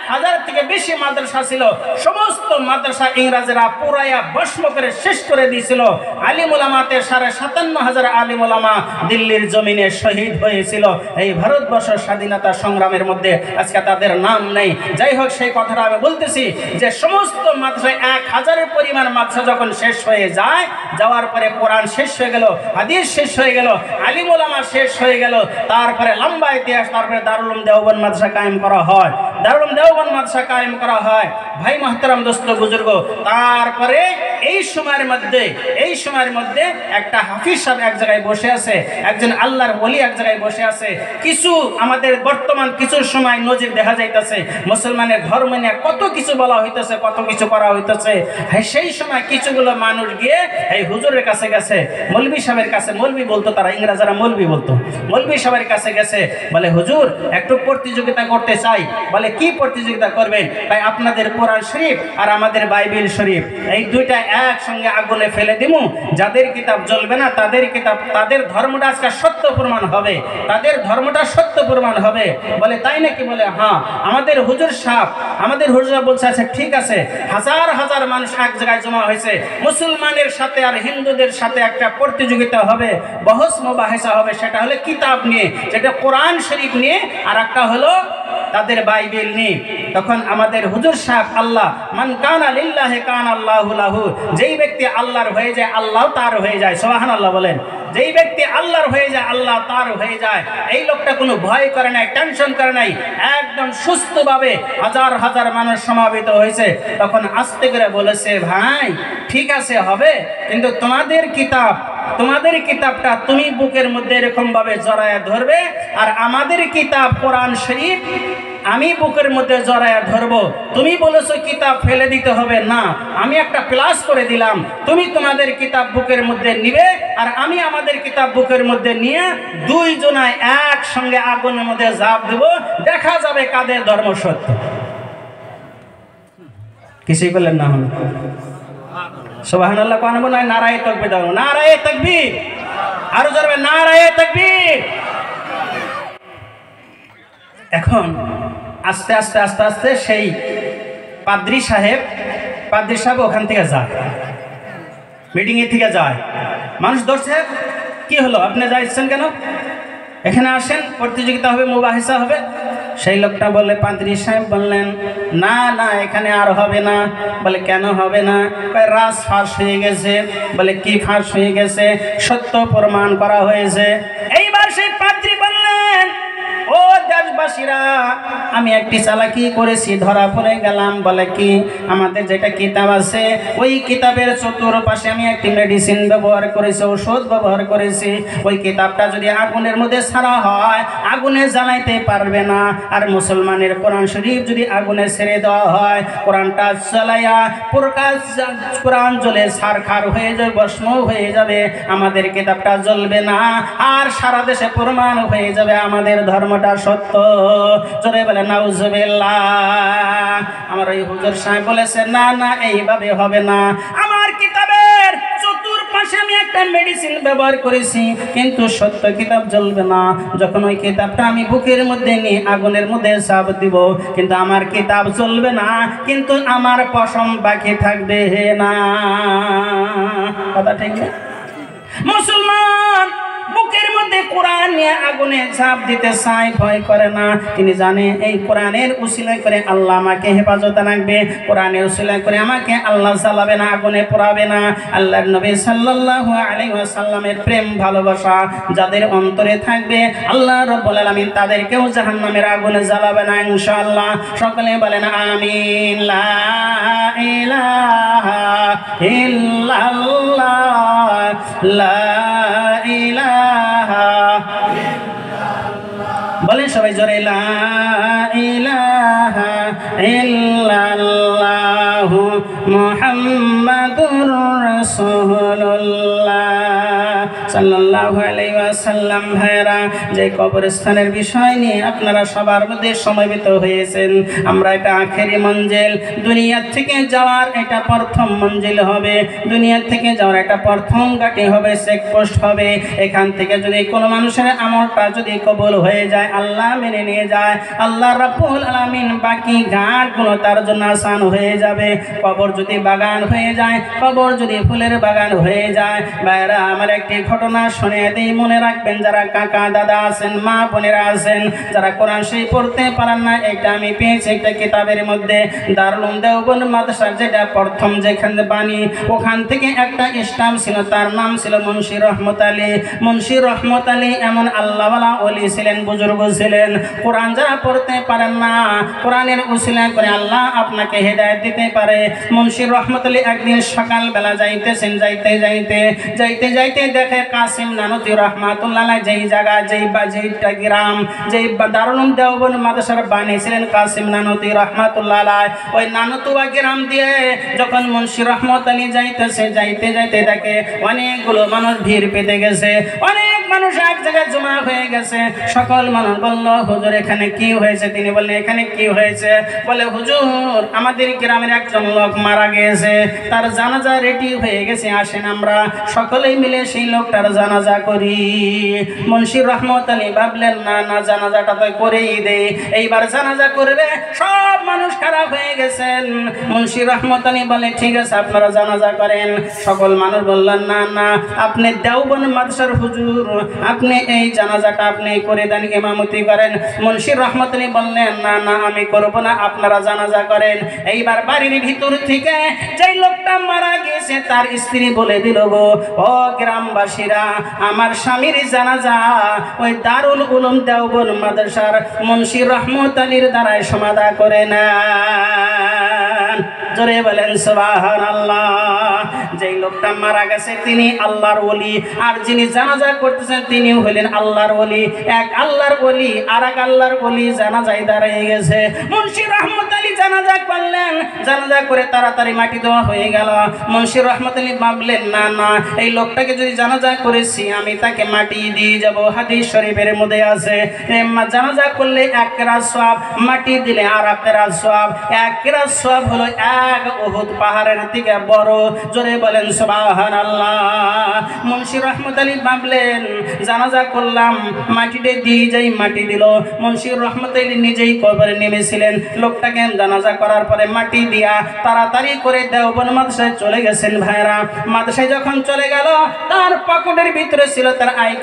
1000-এর থেকে বেশি মাদ্রাসা ছিল। সমস্ত মাদ্রাসা ইংরেজরা পুরাইয়া ভস্ম করে শেষ করে দিয়েছিল। আলিম উলামাতে 57,500 আলিম উলামা দিল্লির জমিনে শহীদ হয়েছিল এই ভারতবর্ষের স্বাধীনতা সংগ্রামের মধ্যে। আজকে তাদের নাম নেই। যাই হোক, সেই কথাটা আমি বলতেছি যে সমস্ত মাদ্রাসা 1000-এর পরিমাণ মাদ্রাসা যখন শেষ হয়ে যায়, যাওয়ার পরে কোরআন শেষ হয়ে গেল, হাদিস শেষ হয়ে গেল, আলিম উলামা শেষ হয়ে গেল, তারপরে লম্বা ইতিহাস, তারপরে দারুল উলুম দেওবন্দ মাদ্রাসা কায়েম করা হয়। দারুল উলুম দেওবন্দ মাদ্রাসা কায়েম করা হয়। ভাই মুহতারাম, দোস্ত বুজুর্গ, তারপরে এই সময়ের মধ্যে একটা হাফিজ সাহেব এক জায়গায় বসে আছে, একজন আল্লাহর ওলি এক জায়গায় বসে আছে। কিছু আমাদের বর্তমান কিছু সময় নজির দেখা যাইতেছে, মুসলমানের ধর্ম নিয়ে কত কিছু বলা হইতেছে, কত কিছু করা হইতেছে। সেই সময় কিছুগুলো মানুষ গিয়ে এই হুজুরের কাছে গেছে, মৌলভী সাহেবের কাছে, মৌলভী বলতো তারা, ইংরেজরা মৌলভী বলতো, মৌলভী সাহেবের কাছে গেছে, বলে হুজুর একটু প্রতিযোগিতা করতে চাই। বলে কি প্রতিযোগিতা করবেন? ভাই আপনাদের কোরআন শরীফ আর আমাদের বাইবেল শরীফ, এই দুইটা একসঙ্গে আগুনে ফেলে দিমু, যাদের কিতাব জ্বলবে না তাদের কিতাব, তাদের ধর্মটা আজকে সত্য প্রমাণ হবে, তাদের ধর্মটা সত্য প্রমাণ হবে। বলে তাই নাকি? বলে হ্যাঁ। আমাদের হুজুর সাহেব, আমাদের হুজুর বলছে আচ্ছা ঠিক আছে। হাজার মানুষ এক জায়গায় জমা হয়েছে, মুসলমানের সাথে আর হিন্দুদের সাথে একটা প্রতিযোগিতা হবে, বহস মুবাহিসা হবে। সেটা হলো কিতাব নিয়ে, যেটা কোরআন শরীফ নিয়ে, আর একটা হলো তাদের বাইবেল নিয়ে। তখন আমাদের হুজুর সাহেব, আল্লাহ মান কানা লিল্লাহি কানা আল্লাহু লাহু, যেই ব্যক্তি আল্লাহর হয়ে যায় আল্লাহ তার হয়ে যায়। সুবহানাল্লাহ বলেন। যেই ব্যক্তি আল্লাহর হয়ে যায় আল্লাহ তার হয়ে যায়। এই লোকটা কোনো ভয় করে নাই, টেনশন করে নাই, একদম সুস্থভাবে হাজার মানুষ সমাবেত হয়েছে। তখন আস্তে করে বলেছে, ভাই ঠিক আছে হবে, কিন্তু তোমাদের কিতাবটা তুমি বুকের মধ্যে এরকম ভাবে জড়ায়া ধরবে, আর আমাদের কিতাব কোরআন শরীফ আমি বুকের মধ্যে জড়ায়া ধরবো। তুমি বলেছো কিতাব ফেলে দিতে হবে না, আমি একটা প্লাস করে দিলাম, তুমি তোমাদের কিতাব বুকের মধ্যে নিবে, আর আমি আমাদের কিতাব বুকের মধ্যে নিয়ে দুইজনায় একসঙ্গে আগুনের মধ্যে ঝাঁপ দেব, দেখা যাবে কাদের ধর্ম সত্য। কিছুই বললেন না? হল সুবহানাল্লাহ কোন নয়, নারায়ে তাকবীর দাও, নারায়ে তাকবীর, আরো জোরে নারায়ে তাকবীর। এখন আস্তে আস্তে আস্তে আস্তে সেই পাদ্রী সাহেব ওখান থেকে যায়, মিটিংয়ে থেকে যায়। মানুষ ধরছে, কি হলো আপনি যাচ্ছেন কেন, এখানে আসেন, প্রতিযোগিতা হবে, মুবাহিসা হবে। সেই লোকটা বলে, পাদ্রী সাহেব বললেন, না না এখানে আর হবে না। বলে কেন হবে না? রাজ ফাঁস হয়ে গেছে। বলে কি ফাঁস হয়ে গেছে? সত্য প্রমাণ করা হয়েছে। এইবার সেই পাদ্রী বললেন, ও দেশবাসীরা, আমি একটি চালাকি করেছি, ধরা পড়ে গেলাম। বলে কি? আমাদের যেটা কিতাব আছে, ওই কিতাবের চতুর্পাশে আমি একটি মেডিসিন ব্যবহার করেছি, ওষুধ ব্যবহার করেছি। ওই কিতাবটা যদি আগুনের মধ্যে ছাড়া হয়, আগুনে জ্বালাইতে পারবে না। আর মুসলমানের কোরআন শরীফ যদি আগুনে ছেড়ে দেওয়া হয়, কোরআনটা জ্বালাইয়া কোরআন জ্বলে ছারখার হয়ে যাবে, ভস্ম হয়ে যাবে, আমাদের কিতাবটা জ্বলবে না। আর সারা দেশে প্রমাণ হয়ে যাবে আমাদের ধর্ম সত্য। জোরে বলে নাউজুবিল্লাহ। আমার ওই হুজুর সাহেব বলেছে, না না এইভাবে হবে না, আমার কিতাবের চতুর্পাশে আমি একটা মেডিসিন ব্যবহার করেছি, কিন্তু সত্য কিতাব জ্বলবে না। যখন ওই কিতাবটা আমি বুকের মধ্যে নিয়ে আগুনের মধ্যে চাপ দিব, কিন্তু আমার কিতাব জ্বলবে না, কিন্তু আমার পশম বাকি থাকবে না। কথা ঠিক না? মুসলমান বুকের মধ্যে কোরআন নিয়ে আগুনে ঝাঁপ দিতে চায়, ভয় করে না। তিনি জানে এই কোরআনের উসিলায় করে আল্লাহ আমাকে হেফাজতে রাখবে, কোরআনের উসিলায় করে আমাকে আল্লাহ জ্বালাবে না, আগুনে পোড়াবে না। আল্লাহর নবী সাল্লাল্লাহু আলাইহি ওয়াসাল্লামের প্রেম ভালোবাসা যাদের অন্তরে থাকবে, আল্লাহ রাব্বুল আলামিন তাদেরকেও জাহান্নামের আগুনে জ্বালাবে না ইনশাআল্লাহ। সকলে বলেন আমিন। লা ইলাহা ইল্লাল্লাহ, লা ইলাহা, বলেন সবাই জোরে, লা ইলাহা ইল্লাল্লাহু মুহাম্মাদুর রাসূলুল্লাহ সাল্লাল্লাহু আলাইহি ওয়াসাল্লাম। ভাইরা, যে কবরস্থানের বিষয় নিয়ে আপনারা সবার মধ্যে সমবেত হয়েছেন, আমরা এটা আখেরি মঞ্জিল, দুনিয়া থেকে যাওয়ার এটা প্রথম মঞ্জিল হবে, দুনিয়া থেকে যাওয়ার এটা প্রথম ঘাঁটি হবে, চেকপোস্ট হবে। এখান থেকে যদি কোনো মানুষের আমলটা যদি কবুল হয়ে যায়, আল্লাহ মেনে নিয়ে যায়, আল্লাহ রাব্বুল আলামিন বাকি ঘাটগুলো তার জন্য আসান হয়ে যাবে। কবর যদি বাগান হয়ে যায়, কবর যদি ফুলের বাগান হয়ে যায়, ভাইরা আমার একটি ঘটনা শুনে দিই, মনে রাখবেন। যারা কাকা দাদা আছেন, মা বোনেরা আছেন, যারা কোরআন শরীফ পড়তে পারেন না, এটা আমি পেয়েছি একটা কিতাবের মধ্যে, দারুল উলুম দেওবন্দ মাদ্রাসার যেটা প্রথম যেখানে বাণী, ওখান থেকে একটা স্টাম্প ছিল, তার নাম ছিল মুন্সি রহমত আলী। মুন্সি রহমত আলী এমন আল্লাহওয়ালা ওলি ছিলেন, বুজুর্গ ছিলেন। কোরআন যারা পড়তে পারেন না, কোরআনের উসিলা করে আল্লাহ আপনাকে হেদায়েত দিতে পারে। মুন্সি রহমত আলী একদিন সকালবেলা যাইতেছেন, যাইতে যাইতে দেখে কাসিম নানুতী রহমাতুল্লাহ যেই জায়গা, যেইটা গ্রাম, যেই দারুল উলুম দেওবন্দ মাদ্রাসার বাণী ছিলেন কাসিম নানুতী রহমাতুল্লাহ, ওই নানুতুয়া গ্রাম দিয়ে যখন মুন্সি রহমত আলী যাইতে দেখে অনেকগুলো মানুষ ভিড় পেতে গেছে, অনেক মানুষ এক জায়গায় জমা হয়ে গেছে। সকল মানুষ বলল, হুজুর এখানে কি হয়েছে? তিনি বললেন, এখানে কি হয়েছে? বলে, হুজুর আমাদের গ্রামের একজন লোক মারা গেছে, তার জানাজা রেডি হয়ে গেছে, আসেন আমরা সকলেই মিলে সেই লোকটার জানাজা করি। মুন্সি রহমত আলী ভাবলেন, না না জানাজাটা তো করেই দে। এইবার জানাজা করবে, সব মানুষ খারাপ হয়ে গেছেন। মুন্সি রহমত আলী বলে, ঠিক আছে আপনারা জানাজা করেন। সকল মানুষ বললেন, না না আপনি দেওবন্দ মাদ্রাসার হুজুর, আপনি এই জানাজাটা আপনি করে দেন, ইমামতি করেন। মুন্সি রহমত আলী বললেন, না না আমি করব না, আপনারা জানাজা করেন। এইবার বাড়ির ভিতর থেকে যেই লোকটা মারা গেছে তার স্ত্রী বলে দিল, গো ও গ্রামবাসীরা, আমার স্বামীর জানাজা ওই দারুল উলুম দেওবন্দ মাদ্রাসার মুন্সি রহমত আলীর দ্বারাই সমাধা করে না। জোরে বলেন সুবহানাল্লাহ। যেই লোকটা মারা গেছে তিনি আল্লাহর ওলি, আর যিনি জানাজা করতেছেন তিনি হলেন আল্লাহর ওলি। এক আল্লাহর ওলি আর এক আল্লাহর ওলি জানাজায় দাঁড়িয়ে গেছে। মুন্সি রহমত আলী জানাজা করলেন, জানাজা করে তাড়াতাড়ি মাটি দেওয়া হয়ে গেল। মুন্সি রহমত আলী ভাবলেন, না না এই লোকটাকে যদি জানাজা করেছি আমি তাকে মাটি দিয়ে যাব। হাদিস শরীফের মধ্যে আছে, জানাজা করলে এক কেরাত সওয়াব, মাটি দিলে আর এক কেরাত সওয়াব। এক কেরাত সওয়াব হলো এক উহুদ পাহাড়ের থেকে বড়। জোরে বলেন সুবহানাল্লাহ। মুন্সি রহমত আলী ভাবলেন জানাজা করলাম, মাটিতে দিয়ে যাই, মাটি দিল। মুন্সি রহমত আলী নিজেই কবরে নেমেছিলেন। লোকটাকে জানাজা করার পরে মাটি দিয়া তাড়াতাড়ি করে দেওবন্দ মাদ্রাসায় চলে গেছেন। ভাইরা, মাদ্রাসায় যখন চলে গেল, তার পকেটের ভিতরে ছিল তার আই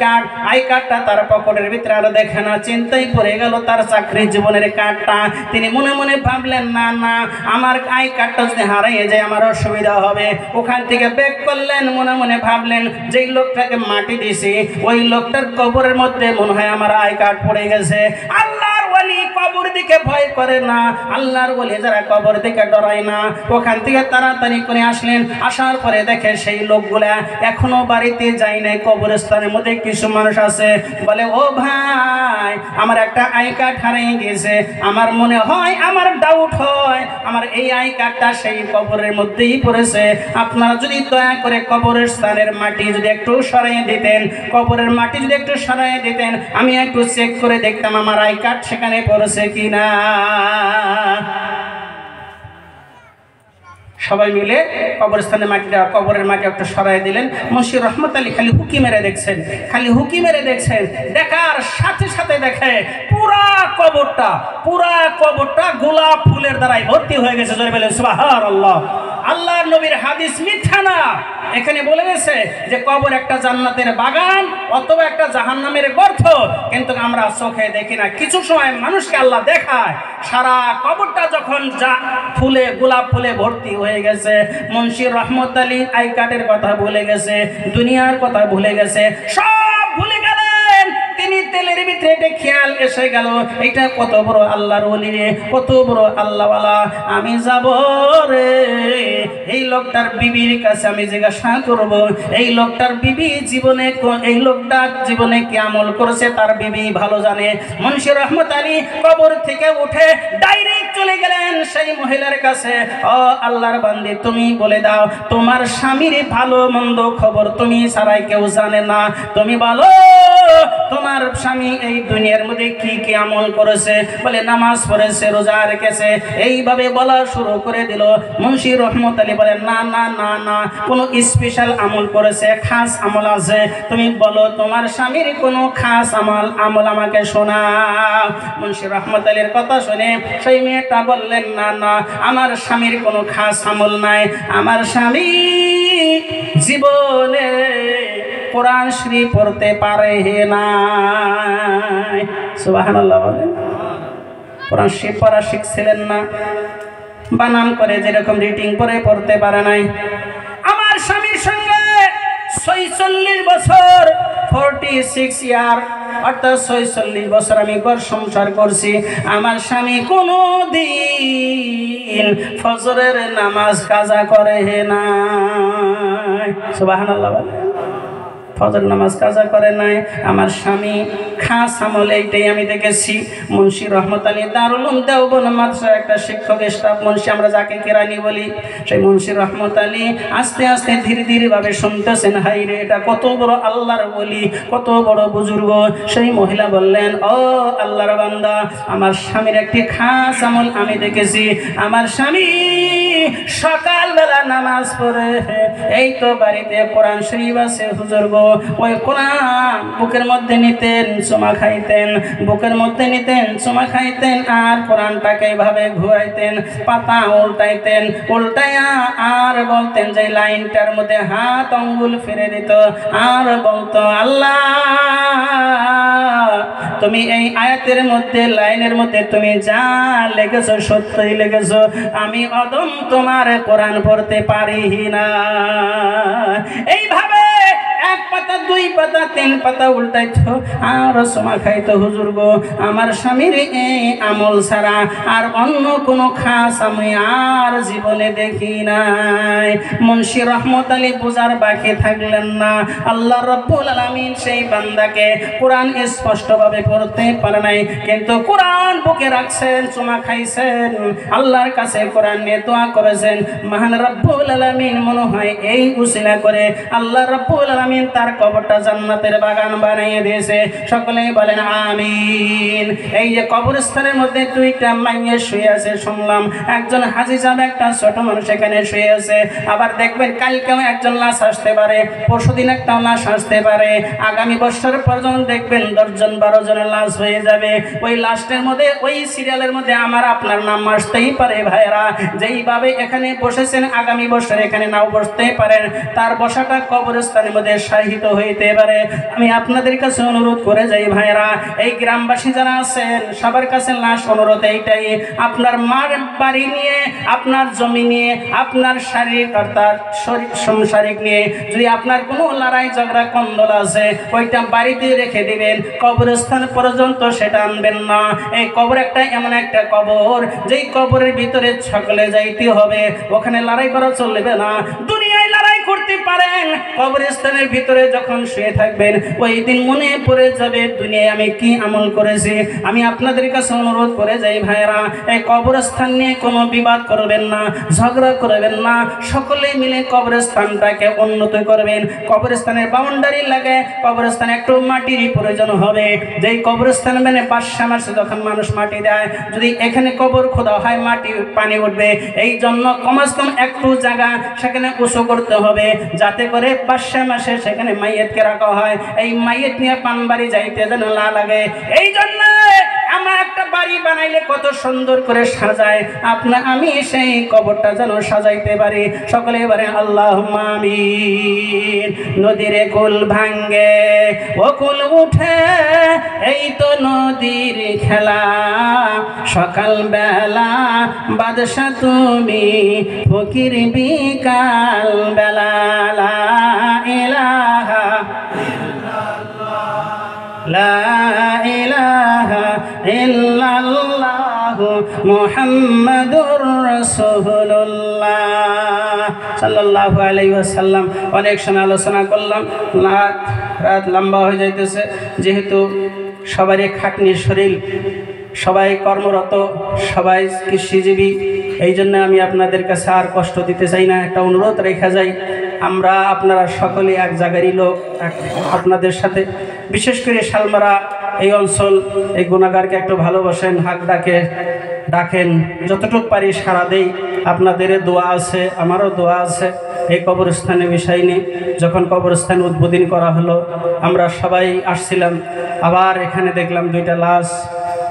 কার্ডটা তার পকেটের ভিতরে আর দেখে না। চিন্তায় পড়ে গেল তার চাকরির জীবনের কার্ডটা। তিনি মনে মনে ভাবলেন না না, আমার আই কার্ডটা যদি হারিয়ে যায় আমার অসুবিধা হবে। ওখান থেকে ব্যাক করলেন, মনে মনে ভাবলেন যেই লোকটাকে মাটি দিয়েছি ওই লোকটার কবরের মধ্যে মনে হয় আমার আই কার্ড পড়ে গেছে। আল্লাহর ওলি কবর দিকে ভয় করে না, আল্লাহর ওলি যারা কবর দিকে ডরায় না। ওখান থেকে তাড়াতাড়ি করে আসলেন। আসার পরে দেখে সেই লোকগুলা এখনো বাড়িতে যায় নাই, কবরস্থানের মধ্যে কিছু মানুষ আছে। বলে ও ভাই, আমার একটা আই কার্ড হারিয়ে গেছে, আমার মনে হয়, আমার ডাউট হয় আমার এই আই কার্ডটা সেই কবরের মধ্যেই পড়েছে। আপনারা যদি দয়া করে কবরের স্থানের মাটি যদি একটু সরাইয়ে দিতেন, কবরের মাটি যদি একটু সরাইয়ে দিতেন, আমি একটু চেক করে দেখতাম আমার আই কার্ড সেখানে পড়েছে কিনা। সবাই মিলে কবরস্থানের মাটিটা, কবরের মাটি একটু সরাই দিলেন। মুন্সি রহমত আলী খালি হুকি মেরে দেখছেন, খালি হুকি মেরে দেখছেন। দেখার সাথে সাথে দেখে পুরা কবরটা গোলাপ ফুলের দ্বারাই ভর্তি হয়ে গেছে। জোরে বলেন সুবহানাল্লাহ। আল্লাহর নবীর হাদিস মিথ্যা না। এখানে বলে গেছে যে কবর একটা জান্নাতের বাগান অথবা একটা জাহান্নামের গর্ত, কিন্তু আমরা চোখে দেখি না। কিছু সময় মানুষকে আল্লাহ দেখায়। সারা কবরটা যখন ফুলে, গোলাপ ফুলে ভর্তি হয়ে গেছে, মুন্সি রহমত আলী আই কার্ডের কথা ভুলে গেছে, দুনিয়ার কথা ভুলে গেছে, সব ভুলে গেলেন। তিনি তেলের ভিতরে এটা খেয়াল এসে গেল, এটা কত বড় আল্লাহর ওলি রে, কত বড় আল্লাহওয়ালা। আমি যাব রে এই লোকটার বিবির কাছে, আমি জিজ্ঞাসা করব এই লোকটার বিবি জীবনে, এই লোকটা জীবনে কি আমল করেছে তার বিবি ভালো জানে। মুন্সি রহমত আলী কবর থেকে উঠে ডাইরেক্ট চলে গেলেন সেই মহিলার কাছে। ও আল্লাহর বান্দি, তুমি বলে দাও তোমার স্বামীর ভালো মন্দ খবর তুমি ছাড়াই কেউ জানে না। তুমি বলো তোমার স্বামী এই দুনিয়ার মধ্যে কি কি আমল করেছে। বলে নামাজ পড়েছে, রোজা রেখেছে। এইভাবে বলা শুরু করে দিল। মুন্সি রহমত আলী বলে না না না না, কোনো স্পেশাল আমল করেছে, খাস আমল আছে। তুমি বলো তোমার স্বামীর কোনো খাস আমল আমাকে শোনাও। মুন্সি রহমত আলীর কথা শুনে সেই মেয়েটা বললেন না না, আমার স্বামীর কোনো খাস আমল নাই। আমার স্বামী জীবনে কোরআন শরীফ পড়তে পারে না। সুবহানাল্লাহ বলেন। কোরআন শরীফ পড়া শিখছিলেন না, বানান করে যেরকম রিডিং করে পড়তে পারে নাই। আমার স্বামীর সঙ্গে 46 বছর, 46 ইয়ার, অর্থাৎ 46 বছর আমি ঘর সংসার করছি। আমার স্বামী কোনো দিন ফজরের নামাজ কাজা করে না। সুবহানাল্লাহ বলেন। ফজর নামাজ কাজা করে নাই। আমার স্বামী খাস আমল এইটাই আমি দেখেছি। মুন্সি রহমত আলী দারুল উলুম দেওবন্দ মাদ্রাসার একটা শিক্ষক স্টাফ, মুন্সি আমরা যাকে কেরানি বলি, সেই মুন্সি রহমত আলী আস্তে আস্তে ধীরে ধীরে ভাবে শুনতেছেন, হাই রে এটা কত বড় আল্লাহর বলি, কত বড় বুজুর্গ। সেই মহিলা বললেন, ও আল্লাহর বান্দা, আমার স্বামীর একটি খাস আমল আমি দেখেছি। আমার স্বামী সকালবেলা নামাজ পড়ে এই তো বাড়িতে কোরআন শরীফ আছে হুজুর গো, ওই কোরআন বুকের মধ্যে নিতেন, চুমা খাইতেন, বুকের মধ্যে নিতেন, চুমা খাইতেন, আর কোরআনটাকে এইভাবে ঘুরাইতেন, পাতা উল্টাইতেন, উল্টাইয়া আর বলতেন যে লাইনটার মধ্যে হাত আঙ্গুল ফিরে দিত, আর বলতো আল্লাহ তুমি এই আয়াতের মধ্যে, লাইনের মধ্যে তুমি যা লেগেছো সত্যই লেগেছো, আমি অদম তোমার কোরআন পড়তে পারি না। এইভাবে এক পাতা, দুই পাতা, তিন পাতা উল্টাইতো আর সমা খাইতো। হুজুর গো, আমার স্বামীর এই আমল ছাড়া আর অন্য কোনো খাস আমি আর জীবনে দেখি নাই। মুন্সি রহমত আলী বুঝার বাকি থাকলেন না। আল্লাহ রাব্বুল আলামিন সেই বান্দাকে কোরআন স্পষ্টভাবে পড়তে পারে নাই, কিন্তু কোরআন বুকে রাখছেন, চুমা খাইছেন, আল্লাহর কাছে কোরআন নিয়ে দোয়া করেছেন। মহান রাব্বুল আলামিন মনে হয় এই উসিলা করে আল্লাহ রাব্বুল আলামিন তার কবরটা জান্নাতের বাগান বানিয়ে দিয়েছে। সকলেই বলেন আমিন। এই যে কবরস্থানের মধ্যে দুইটা মাইয়ে শুয়ে আছে শুনলাম, একজন হাজী সাহেব একটা ছোট মানুষ এখানে শুয়ে আছে। আবার দেখবেন কালকেও একজন লাশ আসতে পারে, পরশুদিন একটা লাশ আসতে পারে, আগামী বছর পর্যন্ত দেখবেন 10 জন 12 জনের লাশ হয়ে যাবে। ওই লাশটার মধ্যে ওই সিরিয়ালের মধ্যে আমার আপনার নাম আসতেই পারে ভাইরা। যেইভাবে এখানে বসেছেন আগামী বছর এখানে নাও বসতেই পারেন, তার বসাটা কবরস্থানের মধ্যে শাহিত হইতে পারে। আমি আপনাদের কাছে অনুরোধ করে যাই ভাইরা, এই গ্রামবাসী যারা আছেন সবার কাছে লাশ অনুরোধ এইটাই, আপনার মার বাড়ি নিয়ে, আপনার জমি নিয়ে, আপনার শারীরিক অর্থাৎ সংসারিক নিয়ে যদি আপনার কোনো লড়াই ঝগড়া কন্দল আছে ওইটা বাড়িতে রেখে দিবেন, কবরস্থান পর্যন্ত সেটা আনবেন না। এই কবর একটা এমন একটা কবর যেই কবরের ভিতরে সকলে যাইতে হবে, ওখানে লড়াই করা চলবে না। দুনিয়ায় লড়াই করতে পারেন, কবরস্থানের ভিতরে যখন শুয়ে থাকবেন ওই দিন মনে পড়ে যাবে দুনিয়ায় আমি কি আমল করেছি। আমি আপনাদের কাছে অনুরোধ করে যাই ভাইরা, এই কবরস্থান নিয়ে কোনো বিবাদ করবেন না, ঝগড়া করবেন না, সকলে মিলে কবরস্থানটাকে উন্নত করবেন। কবরস্থানের বাউন্ডারি লাগে, কবরস্থানে একটু মাটির প্রয়োজন হবে। যেই কবরস্থান মানে 5 মাসে যখন মানুষ মাটি দেয়, যদি এখানে কবর খোদা হয় মাটি পানি উঠবে, এই জন্য কমাস কম একটু জায়গা সেখানে উঁচু করতে হবে, যাতে করে 5 মাসে সেখানে মাইয়েতকে রাখা হয়। এই মাইয়েত নিয়ে পান বাড়ি যাইতে যেন না লাগে। এই জন্য আমরা একটা বাড়ি বানাইলে কত সুন্দর করে সাজায়, আমি সেই কবরটা যেন সাজাইতে পারি। সকলে এবারে আল্লাহুম্মা আমিন। নদীরে কুল ভাঙ্গে ও কুল উঠে, এই তো নদীর খেলা, সকাল বেলা বাদশা তুমি, ফকির বিকাল বেলা। লা ইলাহা লা ইলাহা ইল্লাল্লাহু মুহাম্মাদুর রাসূলুল্লাহ সাল্লাল্লাহু আলাইহি ওয়াসাল্লাম। অনেক সময় আলোচনা করলাম, রাত লম্বা হয়ে যাইতেছে, যেহেতু সবারই খাটনির শরীর, সবাই কর্মরত, সবাই কৃষিজীবী, এই জন্য আমি আপনাদের কাছে আর কষ্ট দিতে চাই না। একটা অনুরোধ রেখে যাই, আমরা আপনারা সকলে এক জায়গারই লোক, আপনাদের সাথে বিশেষ করে শালমারা এই অঞ্চল, এই গুনাহগারকে একটু ভালোবাসেন, হাক ডাকেন, যতটুকু পারি সারা দেই। আপনাদের দোয়া আছে, আমারও দোয়া আছে। এই কবরস্থানের বিষয় নিয়ে যখন কবরস্থান উদ্বোধন করা হলো, আমরা সবাই আসছিলাম, আবার এখানে দেখলাম 2টা লাশ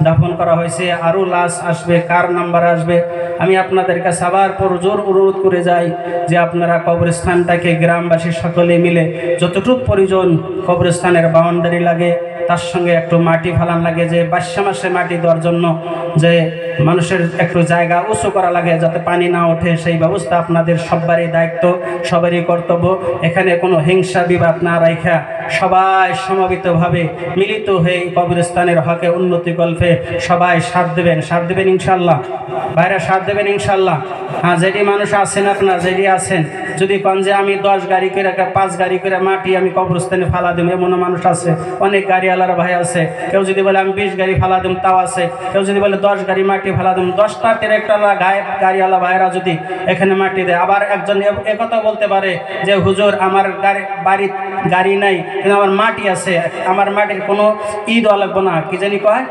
দাফন করা হয়েছে, আরও লাশ আসবে, কার নাম্বার আসবে। আমি আপনাদের কাছে আবার জোর অনুরোধ করে যাই যে আপনারা কবরস্থানটাকে গ্রামবাসী সকলে মিলে যতটুকু প্রয়োজন, কবরস্থানের বাউন্ডারি লাগে, তার সঙ্গে একটু মাটি ফালান লাগে, যে 22 মাসে মাটি দেওয়ার জন্য যে মানুষের একটু জায়গা উঁচু করা লাগে যাতে পানি না ওঠে, সেই ব্যবস্থা আপনাদের সবারই দায়িত্ব, সবারই কর্তব্য। এখানে কোনো হিংসা বিবাদ না রাখা সবাই সমবেতভাবে মিলিত হয়ে কবরস্থানের হকে উন্নতি কল্পে সবাই সাথ দেবেন ইনশাল্লাহ। ভাইরা সাথ দেবেন ইনশাল্লাহ। হ্যাঁ, যেটি মানুষ আছেন, আপনার যেটি আছেন, যদি কন যে আমি 10 গাড়ি করে 5 গাড়ি করে মাটি আমি কবরস্থানে ফালা দেব, এমনও মানুষ আছে। অনেক গাড়িওয়ালার ভাই আছে, কেউ যদি বলে আমি 20 গাড়ি ফালা দেব তাও আছে, কেউ যদি বলে 10 গাড়ি মাটি ফালা দেব। 10টা ট্রাক্টরওয়ালা গাড়িওয়ালা ভাইরা যদি এখানে মাটি দেয়, আবার একজন একথা বলতে পারে যে হুজুর আমার বাড়ির গাড়ি নাই কিন্তু আমার মাটি আছে, আমার মাটির কোনো দেওয়া লাগবে না, কি জানি কয়,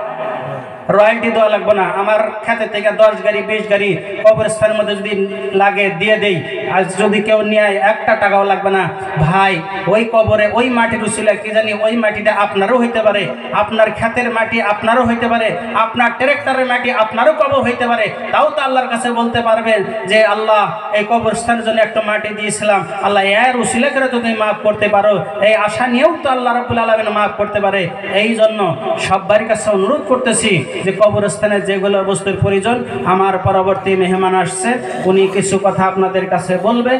রয়্যালটি দেওয়া লাগবে না, আমার খেতে থেকে 10 গাড়ি 20 গাড়ি কবরস্থানের মধ্যে যদি লাগে দিয়ে দেই, আর যদি কেউ নিয়ে 1টা টাকাও লাগবে না। ভাই, ওই কবরে ওই মাটির উসিলা কি জানি ওই মাটিটা আপনারও হইতে পারে, আপনার খেতের মাটি আপনারও হইতে পারে, আপনার ট্রাক্টরের মাটি আপনারও কবর হইতে পারে। তাও তো আল্লাহর কাছে বলতে পারবেন যে আল্লাহ এই কবরস্থানের জন্য একটা মাটি দিয়েছিলাম, আল্লাহ এর উসিলা করে তো তুমি মাফ করতে পারো, এই আশা নিয়েও তো আল্লাহ রাব্বুল আলামিন মাফ করতে পারে। এই জন্য সবার কাছে অনুরোধ করতেছি যে কবরস্থানে যেগুলো বস্তুর প্রয়োজন, আমার পরবর্তী মেহমান আসছে, উনি কিছু কথা আপনাদের কাছে বলবে।